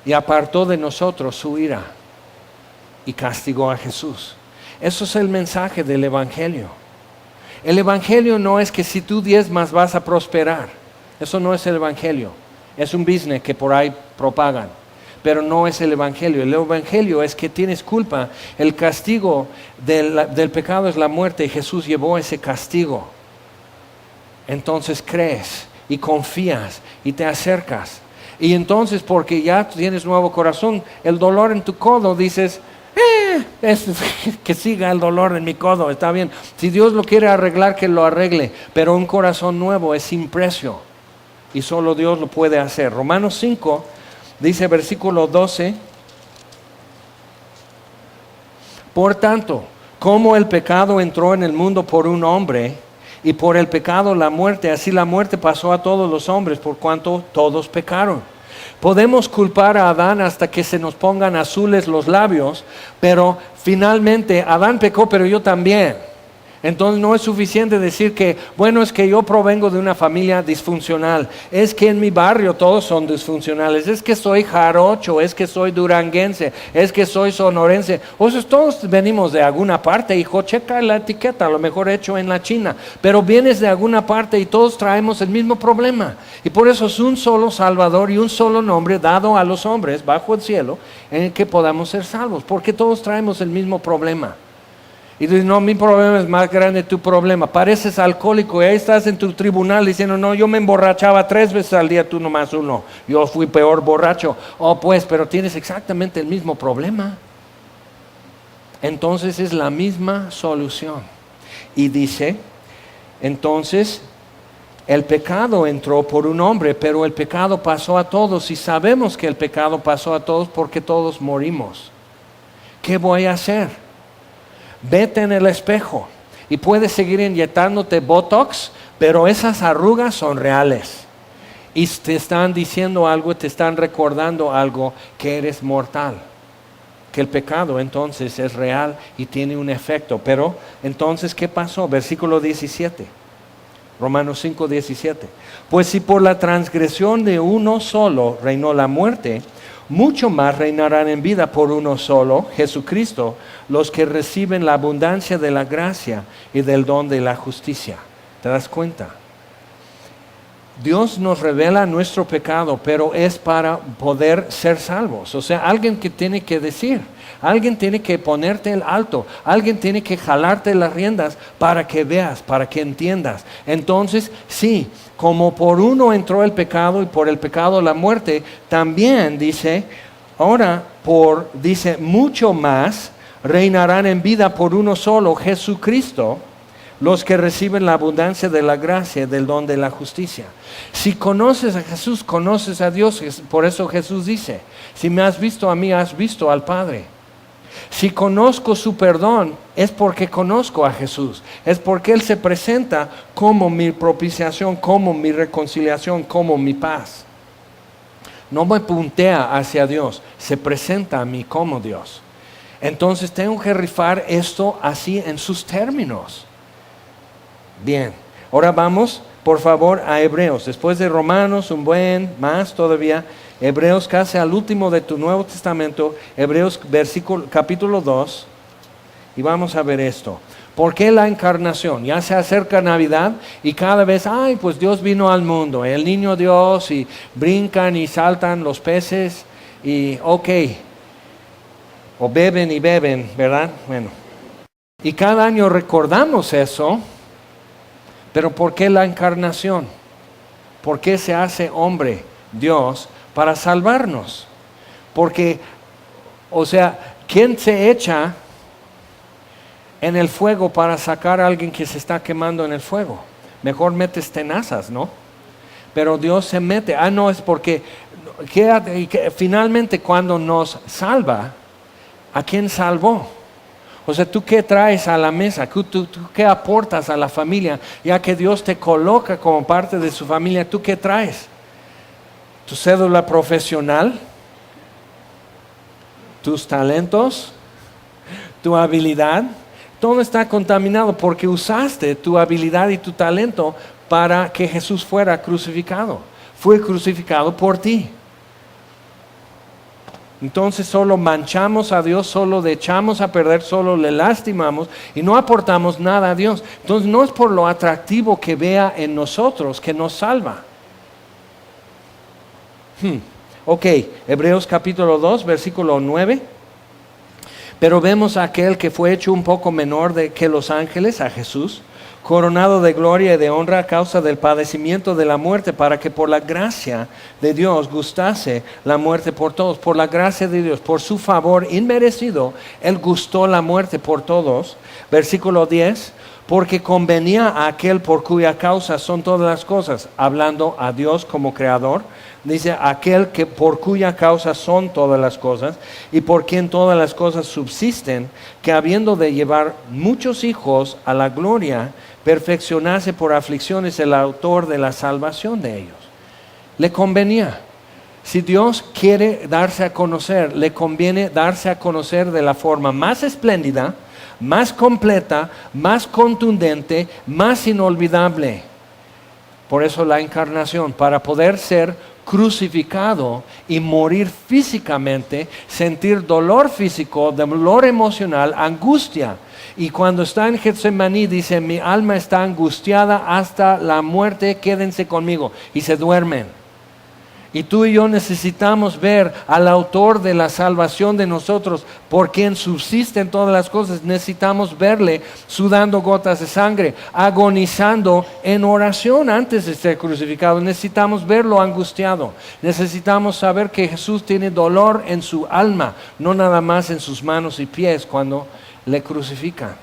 S1: Y apartó de nosotros su ira y castigó a Jesús. Eso es el mensaje del Evangelio. El Evangelio no es que si tú diezmas vas a prosperar. Eso no es el Evangelio. Es un business que por ahí propagan. Pero no es el Evangelio. El Evangelio es que tienes culpa. El castigo del pecado es la muerte y Jesús llevó ese castigo. Entonces crees y confías y te acercas. Y entonces, porque ya tienes nuevo corazón, el dolor en tu codo, dices, que siga el dolor en mi codo, está bien. Si Dios lo quiere arreglar, que lo arregle. Pero un corazón nuevo es sin precio. Y solo Dios lo puede hacer. Romanos 5, dice versículo 12. Por tanto, como el pecado entró en el mundo por un hombre, y por el pecado la muerte, así la muerte pasó a todos los hombres, por cuanto todos pecaron. Podemos culpar a Adán hasta que se nos pongan azules los labios, pero finalmente Adán pecó, pero yo también. Entonces no es suficiente decir que, bueno, es que yo provengo de una familia disfuncional, es que en mi barrio todos son disfuncionales, es que soy jarocho, es que soy duranguense, es que soy sonorense. O sea, todos venimos de alguna parte, hijo, checa la etiqueta, a lo mejor hecho en la China, pero vienes de alguna parte y todos traemos el mismo problema. Y por eso es un solo Salvador y un solo nombre dado a los hombres bajo el cielo en el que podamos ser salvos, porque todos traemos el mismo problema. Y dices, no, mi problema es más grande que tu problema. Pareces alcohólico y ahí estás en tu tribunal diciendo, no, yo me emborrachaba 3 veces al día, tú nomás 1. Yo fui peor borracho. Oh, pues, pero tienes exactamente el mismo problema. Entonces es la misma solución. Y dice, entonces, el pecado entró por un hombre, pero el pecado pasó a todos. Y sabemos que el pecado pasó a todos porque todos morimos. ¿Qué voy a hacer? Vete en el espejo y puedes seguir inyectándote Botox, pero esas arrugas son reales y te están diciendo algo, te están recordando algo, que eres mortal, que el pecado entonces es real y tiene un efecto. Pero entonces, ¿qué pasó? Versículo 17, Romanos 5, 17. Pues si por la transgresión de uno solo reinó la muerte, mucho más reinarán en vida por uno solo, Jesucristo, los que reciben la abundancia de la gracia y del don de la justicia. ¿Te das cuenta? Dios nos revela nuestro pecado, pero es para poder ser salvos. O sea, alguien que tiene que decir, alguien tiene que ponerte el alto, alguien tiene que jalarte las riendas para que veas, para que entiendas. Entonces, sí, como por uno entró el pecado y por el pecado la muerte, también dice, ahora dice, mucho más reinarán en vida por uno solo, Jesucristo, los que reciben la abundancia de la gracia, del don de la justicia. Si conoces a Jesús, conoces a Dios. Por eso Jesús dice, si me has visto a mí, has visto al Padre. Si conozco su perdón, es porque conozco a Jesús. Es porque Él se presenta como mi propiciación, como mi reconciliación, como mi paz. No me puntea hacia Dios, se presenta a mí como Dios. Entonces tengo que rifar esto así en sus términos. Bien, ahora vamos por favor a Hebreos. Después de Romanos, más todavía. Hebreos, casi al último de tu Nuevo Testamento, Hebreos capítulo 2, y vamos a ver esto. ¿Por qué la encarnación? Ya se acerca Navidad y cada vez, pues Dios vino al mundo, el niño Dios, y brincan y saltan los peces, y o beben y beben, ¿verdad? Bueno, y cada año recordamos eso, pero ¿por qué la encarnación? ¿Por qué se hace hombre Dios para salvarnos? Porque, ¿quién se echa en el fuego para sacar a alguien que se está quemando en el fuego? Mejor metes tenazas, ¿no? Pero Dios se mete. No, es porque finalmente cuando nos salva, ¿a quién salvó? ¿Tú qué traes a la mesa? ¿Tú qué aportas a la familia? Ya que Dios te coloca como parte de su familia, ¿tú qué traes? ¿Tu cédula profesional? ¿Tus talentos? ¿Tu habilidad? Todo está contaminado porque usaste tu habilidad y tu talento para que Jesús fuera crucificado. Fue crucificado por ti. Entonces solo manchamos a Dios, solo le echamos a perder, solo le lastimamos y no aportamos nada a Dios. Entonces no es por lo atractivo que vea en nosotros que nos salva. Hebreos capítulo 2, versículo 9. Pero vemos a aquel que fue hecho un poco menor que los ángeles, a Jesús, coronado de gloria y de honra a causa del padecimiento de la muerte, para que por la gracia de Dios gustase la muerte por todos. Por la gracia de Dios, por su favor inmerecido, Él gustó la muerte por todos. Versículo 10, porque convenía a aquel por cuya causa son todas las cosas, hablando a Dios como creador. Dice, aquel que por cuya causa son todas las cosas y por quien todas las cosas subsisten, que habiendo de llevar muchos hijos a la gloria, perfeccionase por aflicciones el autor de la salvación de ellos. Le convenía. Si Dios quiere darse a conocer, le conviene darse a conocer de la forma más espléndida, más completa, más contundente, más inolvidable. Por eso la encarnación, para poder ser crucificado y morir físicamente, sentir dolor físico, dolor emocional, angustia. Y cuando está en Getsemaní dice, mi alma está angustiada hasta la muerte, quédense conmigo. Y se duermen. Y tú y yo necesitamos ver al autor de la salvación de nosotros, por quien subsisten todas las cosas. Necesitamos verle sudando gotas de sangre, agonizando en oración antes de ser crucificado. Necesitamos verlo angustiado. Necesitamos saber que Jesús tiene dolor en su alma, no nada más en sus manos y pies cuando le crucifican.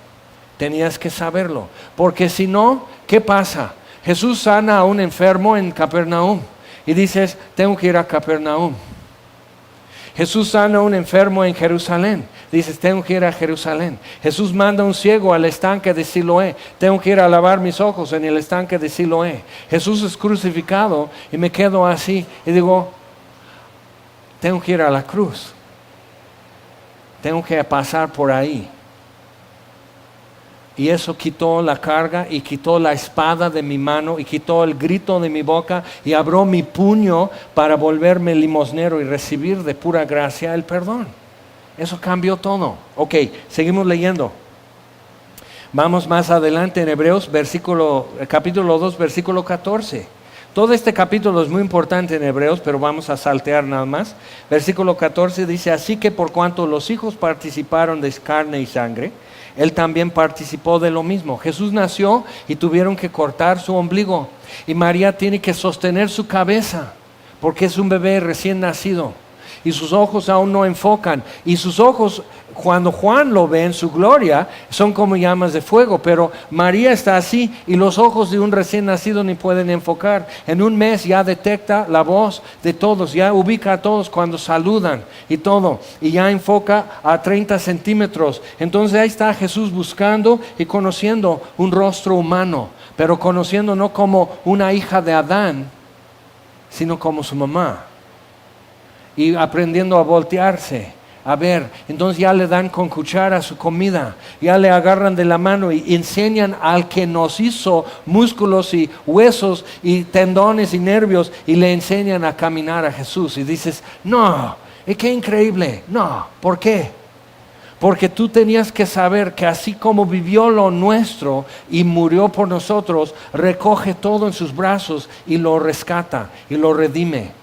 S1: Tenías que saberlo, porque si no, ¿qué pasa? Jesús sana a un enfermo en Capernaum. Y dices, tengo que ir a Capernaum. Jesús sana a un enfermo en Jerusalén. Dices, tengo que ir a Jerusalén. Jesús manda a un ciego al estanque de Siloé. Tengo que ir a lavar mis ojos en el estanque de Siloé. Jesús es crucificado y me quedo así. Y digo, tengo que ir a la cruz. Tengo que pasar por ahí. Y eso quitó la carga y quitó la espada de mi mano y quitó el grito de mi boca y abrió mi puño para volverme limosnero y recibir de pura gracia el perdón. Eso cambió todo. Ok, seguimos leyendo. Vamos más adelante en Hebreos, capítulo 2, versículo 14. Todo este capítulo es muy importante en Hebreos, pero vamos a saltear nada más. Versículo 14 dice, así que por cuanto los hijos participaron de carne y sangre, Él también participó de lo mismo. Jesús nació y tuvieron que cortar su ombligo. Y María tiene que sostener su cabeza, porque es un bebé recién nacido. Y sus ojos aún no enfocan. Y sus ojos, cuando Juan lo ve en su gloria, son como llamas de fuego. Pero María está así y los ojos de un recién nacido ni pueden enfocar. En un mes ya detecta la voz de todos, ya ubica a todos cuando saludan y todo. Y ya enfoca a 30 centímetros. Entonces ahí está Jesús buscando y conociendo un rostro humano. Pero conociendo no como una hija de Adán, sino como su mamá. Y aprendiendo a voltearse, a ver. Entonces ya le dan con cuchara su comida, ya le agarran de la mano y enseñan al que nos hizo músculos y huesos y tendones y nervios, y le enseñan a caminar a Jesús. Y dices, no, qué increíble. No, ¿por qué? Porque tú tenías que saber que así como vivió lo nuestro y murió por nosotros, recoge todo en sus brazos y lo rescata y lo redime.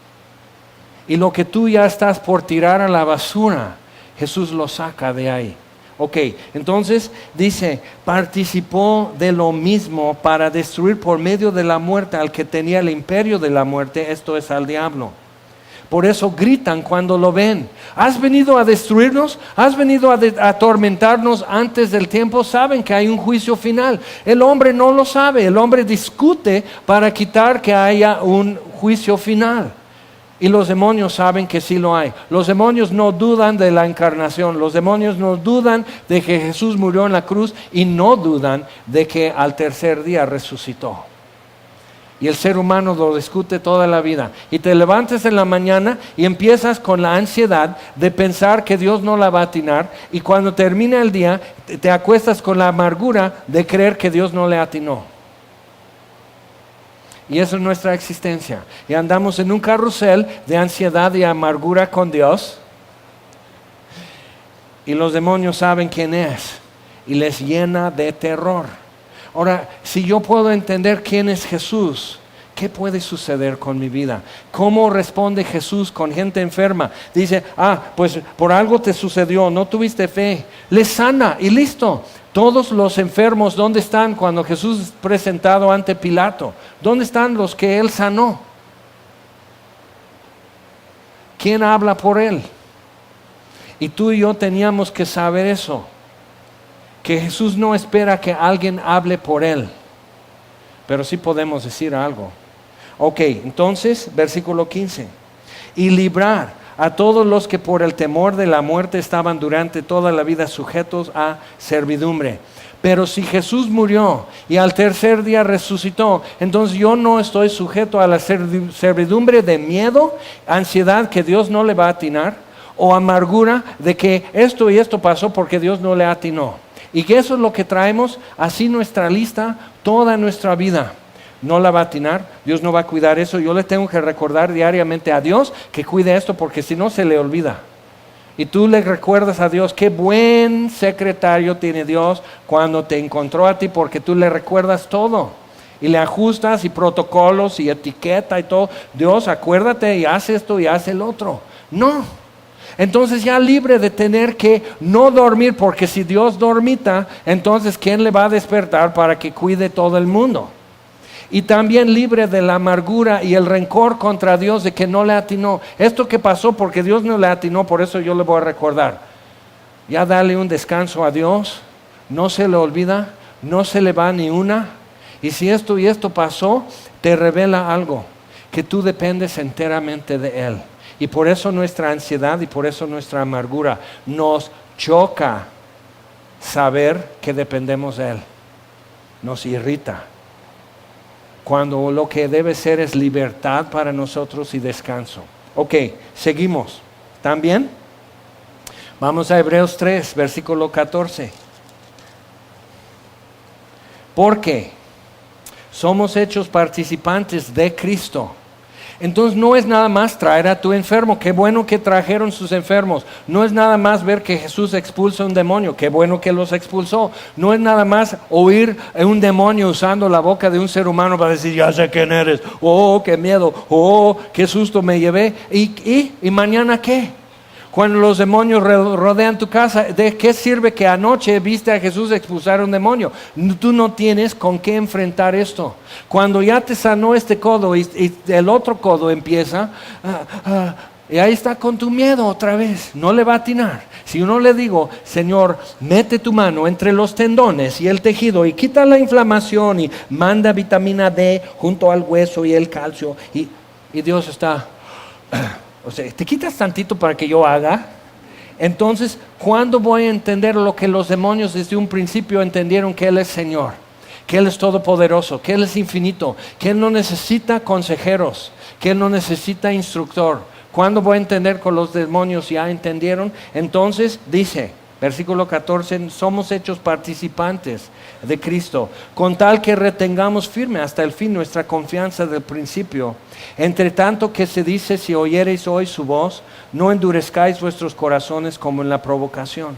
S1: Y lo que tú ya estás por tirar a la basura, Jesús lo saca de ahí. Ok, entonces dice, participó de lo mismo para destruir por medio de la muerte al que tenía el imperio de la muerte, esto es al diablo. Por eso gritan cuando lo ven. ¿Has venido a destruirnos? ¿Has venido a atormentarnos antes del tiempo? Saben que hay un juicio final. El hombre no lo sabe. El hombre discute para quitar que haya un juicio final. Y los demonios saben que sí lo hay. Los demonios no dudan de la encarnación. Los demonios no dudan de que Jesús murió en la cruz y no dudan de que al tercer día resucitó. Y el ser humano lo discute toda la vida. Y te levantas en la mañana y empiezas con la ansiedad de pensar que Dios no la va a atinar. Y cuando termina el día, te acuestas con la amargura de creer que Dios no le atinó. Y eso es nuestra existencia. Y andamos en un carrusel de ansiedad y amargura con Dios. Y los demonios saben quién es. Y les llena de terror. Ahora, si yo puedo entender quién es Jesús, ¿qué puede suceder con mi vida? ¿Cómo responde Jesús con gente enferma? Dice, pues por algo te sucedió, no tuviste fe. Les sana y listo. Todos los enfermos, ¿dónde están cuando Jesús es presentado ante Pilato? ¿Dónde están los que Él sanó? ¿Quién habla por Él? Y tú y yo teníamos que saber eso. Que Jesús no espera que alguien hable por Él. Pero sí podemos decir algo. Ok, entonces, versículo 15. Y librar a todos los que por el temor de la muerte estaban durante toda la vida sujetos a servidumbre. Pero si Jesús murió y al tercer día resucitó, entonces yo no estoy sujeto a la servidumbre de miedo, ansiedad que Dios no le va a atinar, o amargura de que esto y esto pasó porque Dios no le atinó. Y que eso es lo que traemos, así nuestra lista, toda nuestra vida. No la va a atinar, Dios no va a cuidar eso. Yo le tengo que recordar diariamente a Dios que cuide esto, porque si no se le olvida. Y tú le recuerdas a Dios, qué buen secretario tiene Dios cuando te encontró a ti, porque tú le recuerdas todo. Y le ajustas y protocolos y etiqueta y todo. Dios, acuérdate y haz esto y haz el otro. No. Entonces ya libre de tener que no dormir, porque si Dios dormita, entonces ¿quién le va a despertar para que cuide todo el mundo? Y también libre de la amargura y el rencor contra Dios de que no le atinó. Esto que pasó porque Dios no le atinó, por eso yo le voy a recordar. Ya dale un descanso a Dios, no se le olvida, no se le va ni una. Y si esto y esto pasó, te revela algo, que tú dependes enteramente de Él. Y por eso nuestra ansiedad y por eso nuestra amargura nos choca saber que dependemos de Él. Nos irrita. Cuando lo que debe ser es libertad para nosotros y descanso. Ok, seguimos. ¿Están bien? Vamos a Hebreos 3, versículo 14. Porque somos hechos participantes de Cristo. Entonces no es nada más traer a tu enfermo, qué bueno que trajeron sus enfermos. No es nada más ver que Jesús expulsa un demonio, qué bueno que los expulsó. No es nada más oír un demonio usando la boca de un ser humano para decir, ya sé quién eres, oh, qué miedo, oh, qué susto me llevé. ¿Y mañana qué? Cuando los demonios rodean tu casa, ¿de qué sirve que anoche viste a Jesús expulsar un demonio? Tú no tienes con qué enfrentar esto. Cuando ya te sanó este codo y el otro codo empieza, y ahí está con tu miedo otra vez, no le va a atinar. Si uno le digo, Señor, mete tu mano entre los tendones y el tejido y quita la inflamación y manda vitamina D junto al hueso y el calcio, y Dios está... O sea, te quitas tantito para que yo haga. Entonces, ¿cuándo voy a entender lo que los demonios desde un principio entendieron? Que Él es Señor, que Él es todopoderoso, que Él es infinito, que Él no necesita consejeros, que Él no necesita instructor. ¿Cuándo voy a entender que los demonios ya entendieron? Entonces dice, versículo 14, somos hechos participantes de Cristo, con tal que retengamos firme hasta el fin nuestra confianza del principio. Entre tanto que se dice, si oyereis hoy su voz, no endurezcáis vuestros corazones como en la provocación.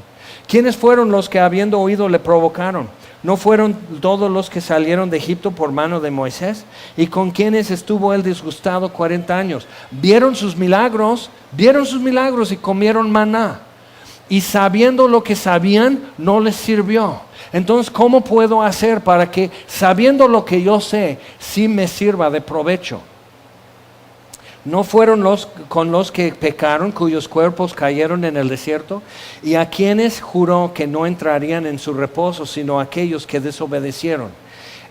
S1: ¿Quiénes fueron los que habiendo oído le provocaron? ¿No fueron todos los que salieron de Egipto por mano de Moisés? ¿Y con quienes estuvo él disgustado 40 años? Vieron sus milagros y comieron maná. Y sabiendo lo que sabían, no les sirvió. Entonces, ¿cómo puedo hacer para que, sabiendo lo que yo sé, sí me sirva de provecho? ¿No fueron con los que pecaron, cuyos cuerpos cayeron en el desierto? ¿Y a quienes juró que no entrarían en su reposo, sino aquellos que desobedecieron?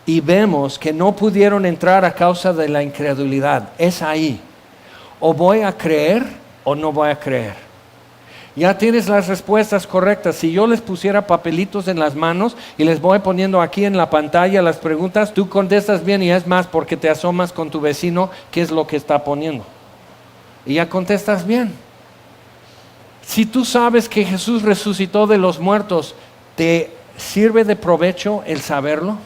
S1: Y vemos que no pudieron entrar a causa de la incredulidad. Es ahí. O voy a creer o no voy a creer. Ya tienes las respuestas correctas. Si yo les pusiera papelitos en las manos y les voy poniendo aquí en la pantalla las preguntas, tú contestas bien, y es más porque te asomas con tu vecino qué es lo que está poniendo. Y ya contestas bien. Si tú sabes que Jesús resucitó de los muertos, ¿te sirve de provecho el saberlo?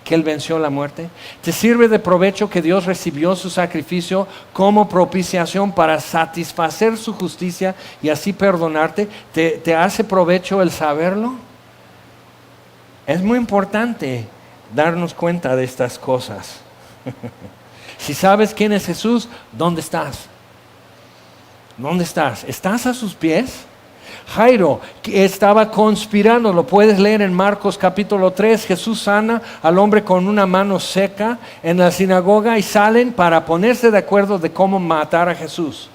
S1: Que Él venció la muerte. ¿Te sirve de provecho que Dios recibió su sacrificio como propiciación para satisfacer su justicia y así perdonarte? ¿Te hace provecho el saberlo? Es muy importante darnos cuenta de estas cosas. Si sabes quién es Jesús, ¿dónde estás? ¿Dónde estás? ¿Estás a sus pies? Jairo, que estaba conspirando, lo puedes leer en Marcos capítulo 3, Jesús sana al hombre con una mano seca en la sinagoga y salen para ponerse de acuerdo de cómo matar a Jesús.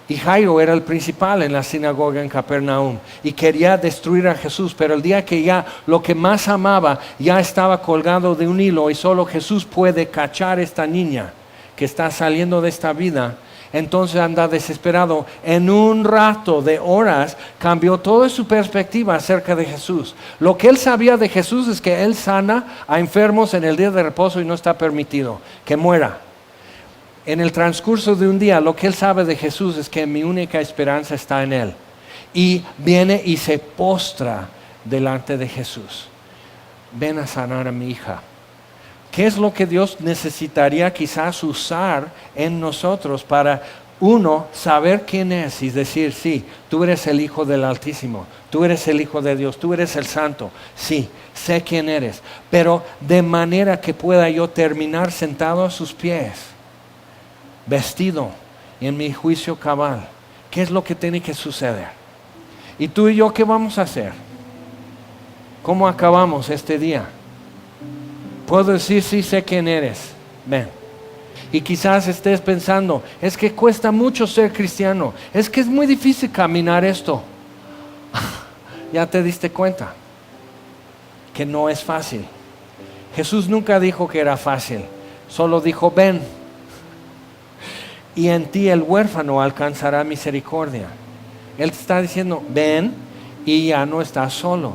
S1: Y Jairo era el principal en la sinagoga en Capernaum y quería destruir a Jesús, pero el día que ya lo que más amaba ya estaba colgado de un hilo y solo Jesús puede cachar a esta niña que está saliendo de esta vida. Entonces anda desesperado. En un rato de horas cambió toda su perspectiva acerca de Jesús. Lo que él sabía de Jesús es que Él sana a enfermos en el día de reposo y no está permitido que muera. En el transcurso de un día, lo que él sabe de Jesús es que mi única esperanza está en Él. Y viene y se postra delante de Jesús. Ven a sanar a mi hija. ¿Qué es lo que Dios necesitaría quizás usar en nosotros para uno, saber quién es y decir, sí, tú eres el Hijo del Altísimo, tú eres el Hijo de Dios, tú eres el Santo, sí, sé quién eres, pero de manera que pueda yo terminar sentado a sus pies, vestido en mi juicio cabal? ¿Qué es lo que tiene que suceder? ¿Y tú y yo qué vamos a hacer? ¿Cómo acabamos este día? Puedo decir, sí, sé quién eres, ven. Y quizás estés pensando, es que cuesta mucho ser cristiano, es que es muy difícil caminar esto. Ya te diste cuenta que no es fácil. Jesús nunca dijo que era fácil, solo dijo, ven, y en ti el huérfano alcanzará misericordia. Él te está diciendo, ven, y ya no estás solo.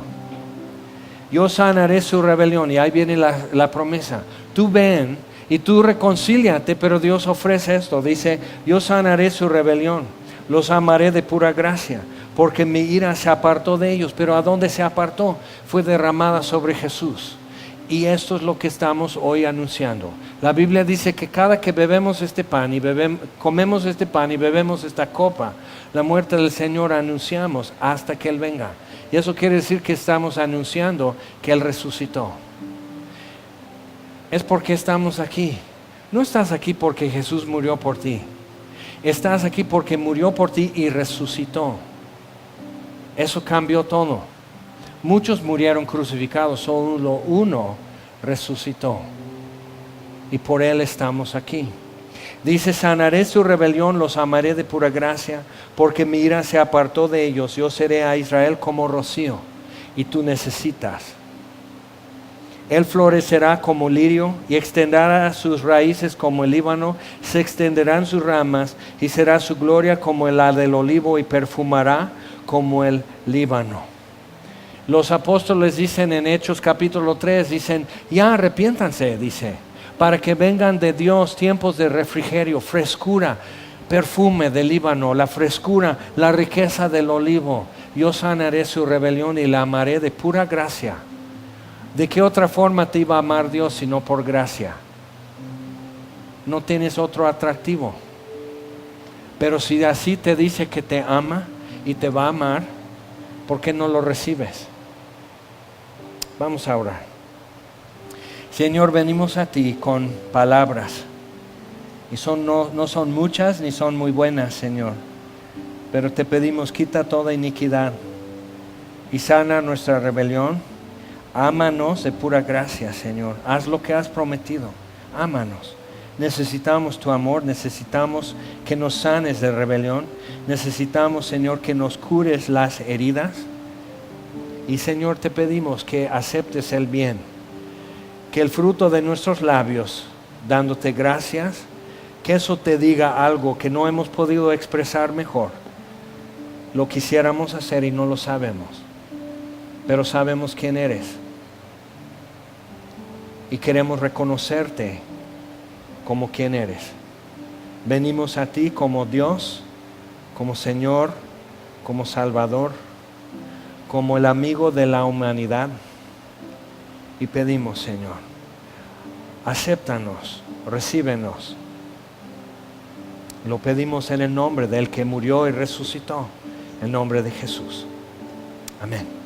S1: Yo sanaré su rebelión, y ahí viene la promesa. Tú ven y tú reconcíliate, pero Dios ofrece esto. Dice, yo sanaré su rebelión, los amaré de pura gracia, porque mi ira se apartó de ellos. Pero ¿a dónde se apartó? Fue derramada sobre Jesús. Y esto es lo que estamos hoy anunciando. La Biblia dice que cada que bebemos este pan y comemos este pan y bebemos esta copa, la muerte del Señor anunciamos hasta que Él venga. Y eso quiere decir que estamos anunciando que Él resucitó. Es porque estamos aquí. No estás aquí porque Jesús murió por ti. Estás aquí porque murió por ti y resucitó. Eso cambió todo. Muchos murieron crucificados, solo uno resucitó. Y por Él estamos aquí. Dice, sanaré su rebelión, los amaré de pura gracia, porque mi ira se apartó de ellos. Yo seré a Israel como rocío, y tú necesitas. Él florecerá como lirio y extenderá sus raíces como el Líbano, se extenderán sus ramas y será su gloria como la del olivo y perfumará como el Líbano. Los apóstoles dicen en Hechos capítulo 3, dicen, ya arrepiéntanse, dice, para que vengan de Dios tiempos de refrigerio, frescura, perfume del Líbano, la frescura, la riqueza del olivo. Yo sanaré su rebelión y la amaré de pura gracia. ¿De qué otra forma te iba a amar Dios sino por gracia? No tienes otro atractivo. Pero si así te dice que te ama y te va a amar, ¿por qué no lo recibes? Vamos a orar. Señor, venimos a ti con palabras. Y no son muchas ni son muy buenas, Señor. Pero te pedimos, quita toda iniquidad y sana nuestra rebelión. Ámanos de pura gracia, Señor. Haz lo que has prometido. Ámanos. Necesitamos tu amor. Necesitamos que nos sanes de rebelión. Necesitamos, Señor, que nos cures las heridas. Y, Señor, te pedimos que aceptes el bien. Que el fruto de nuestros labios, dándote gracias, que eso te diga algo que no hemos podido expresar mejor. Lo quisiéramos hacer y no lo sabemos. Pero sabemos quién eres. Y queremos reconocerte como quien eres. Venimos a ti como Dios, como Señor, como Salvador, como el amigo de la humanidad. Y pedimos, Señor, acéptanos, recíbenos. Lo pedimos en el nombre del que murió y resucitó, en nombre de Jesús. Amén.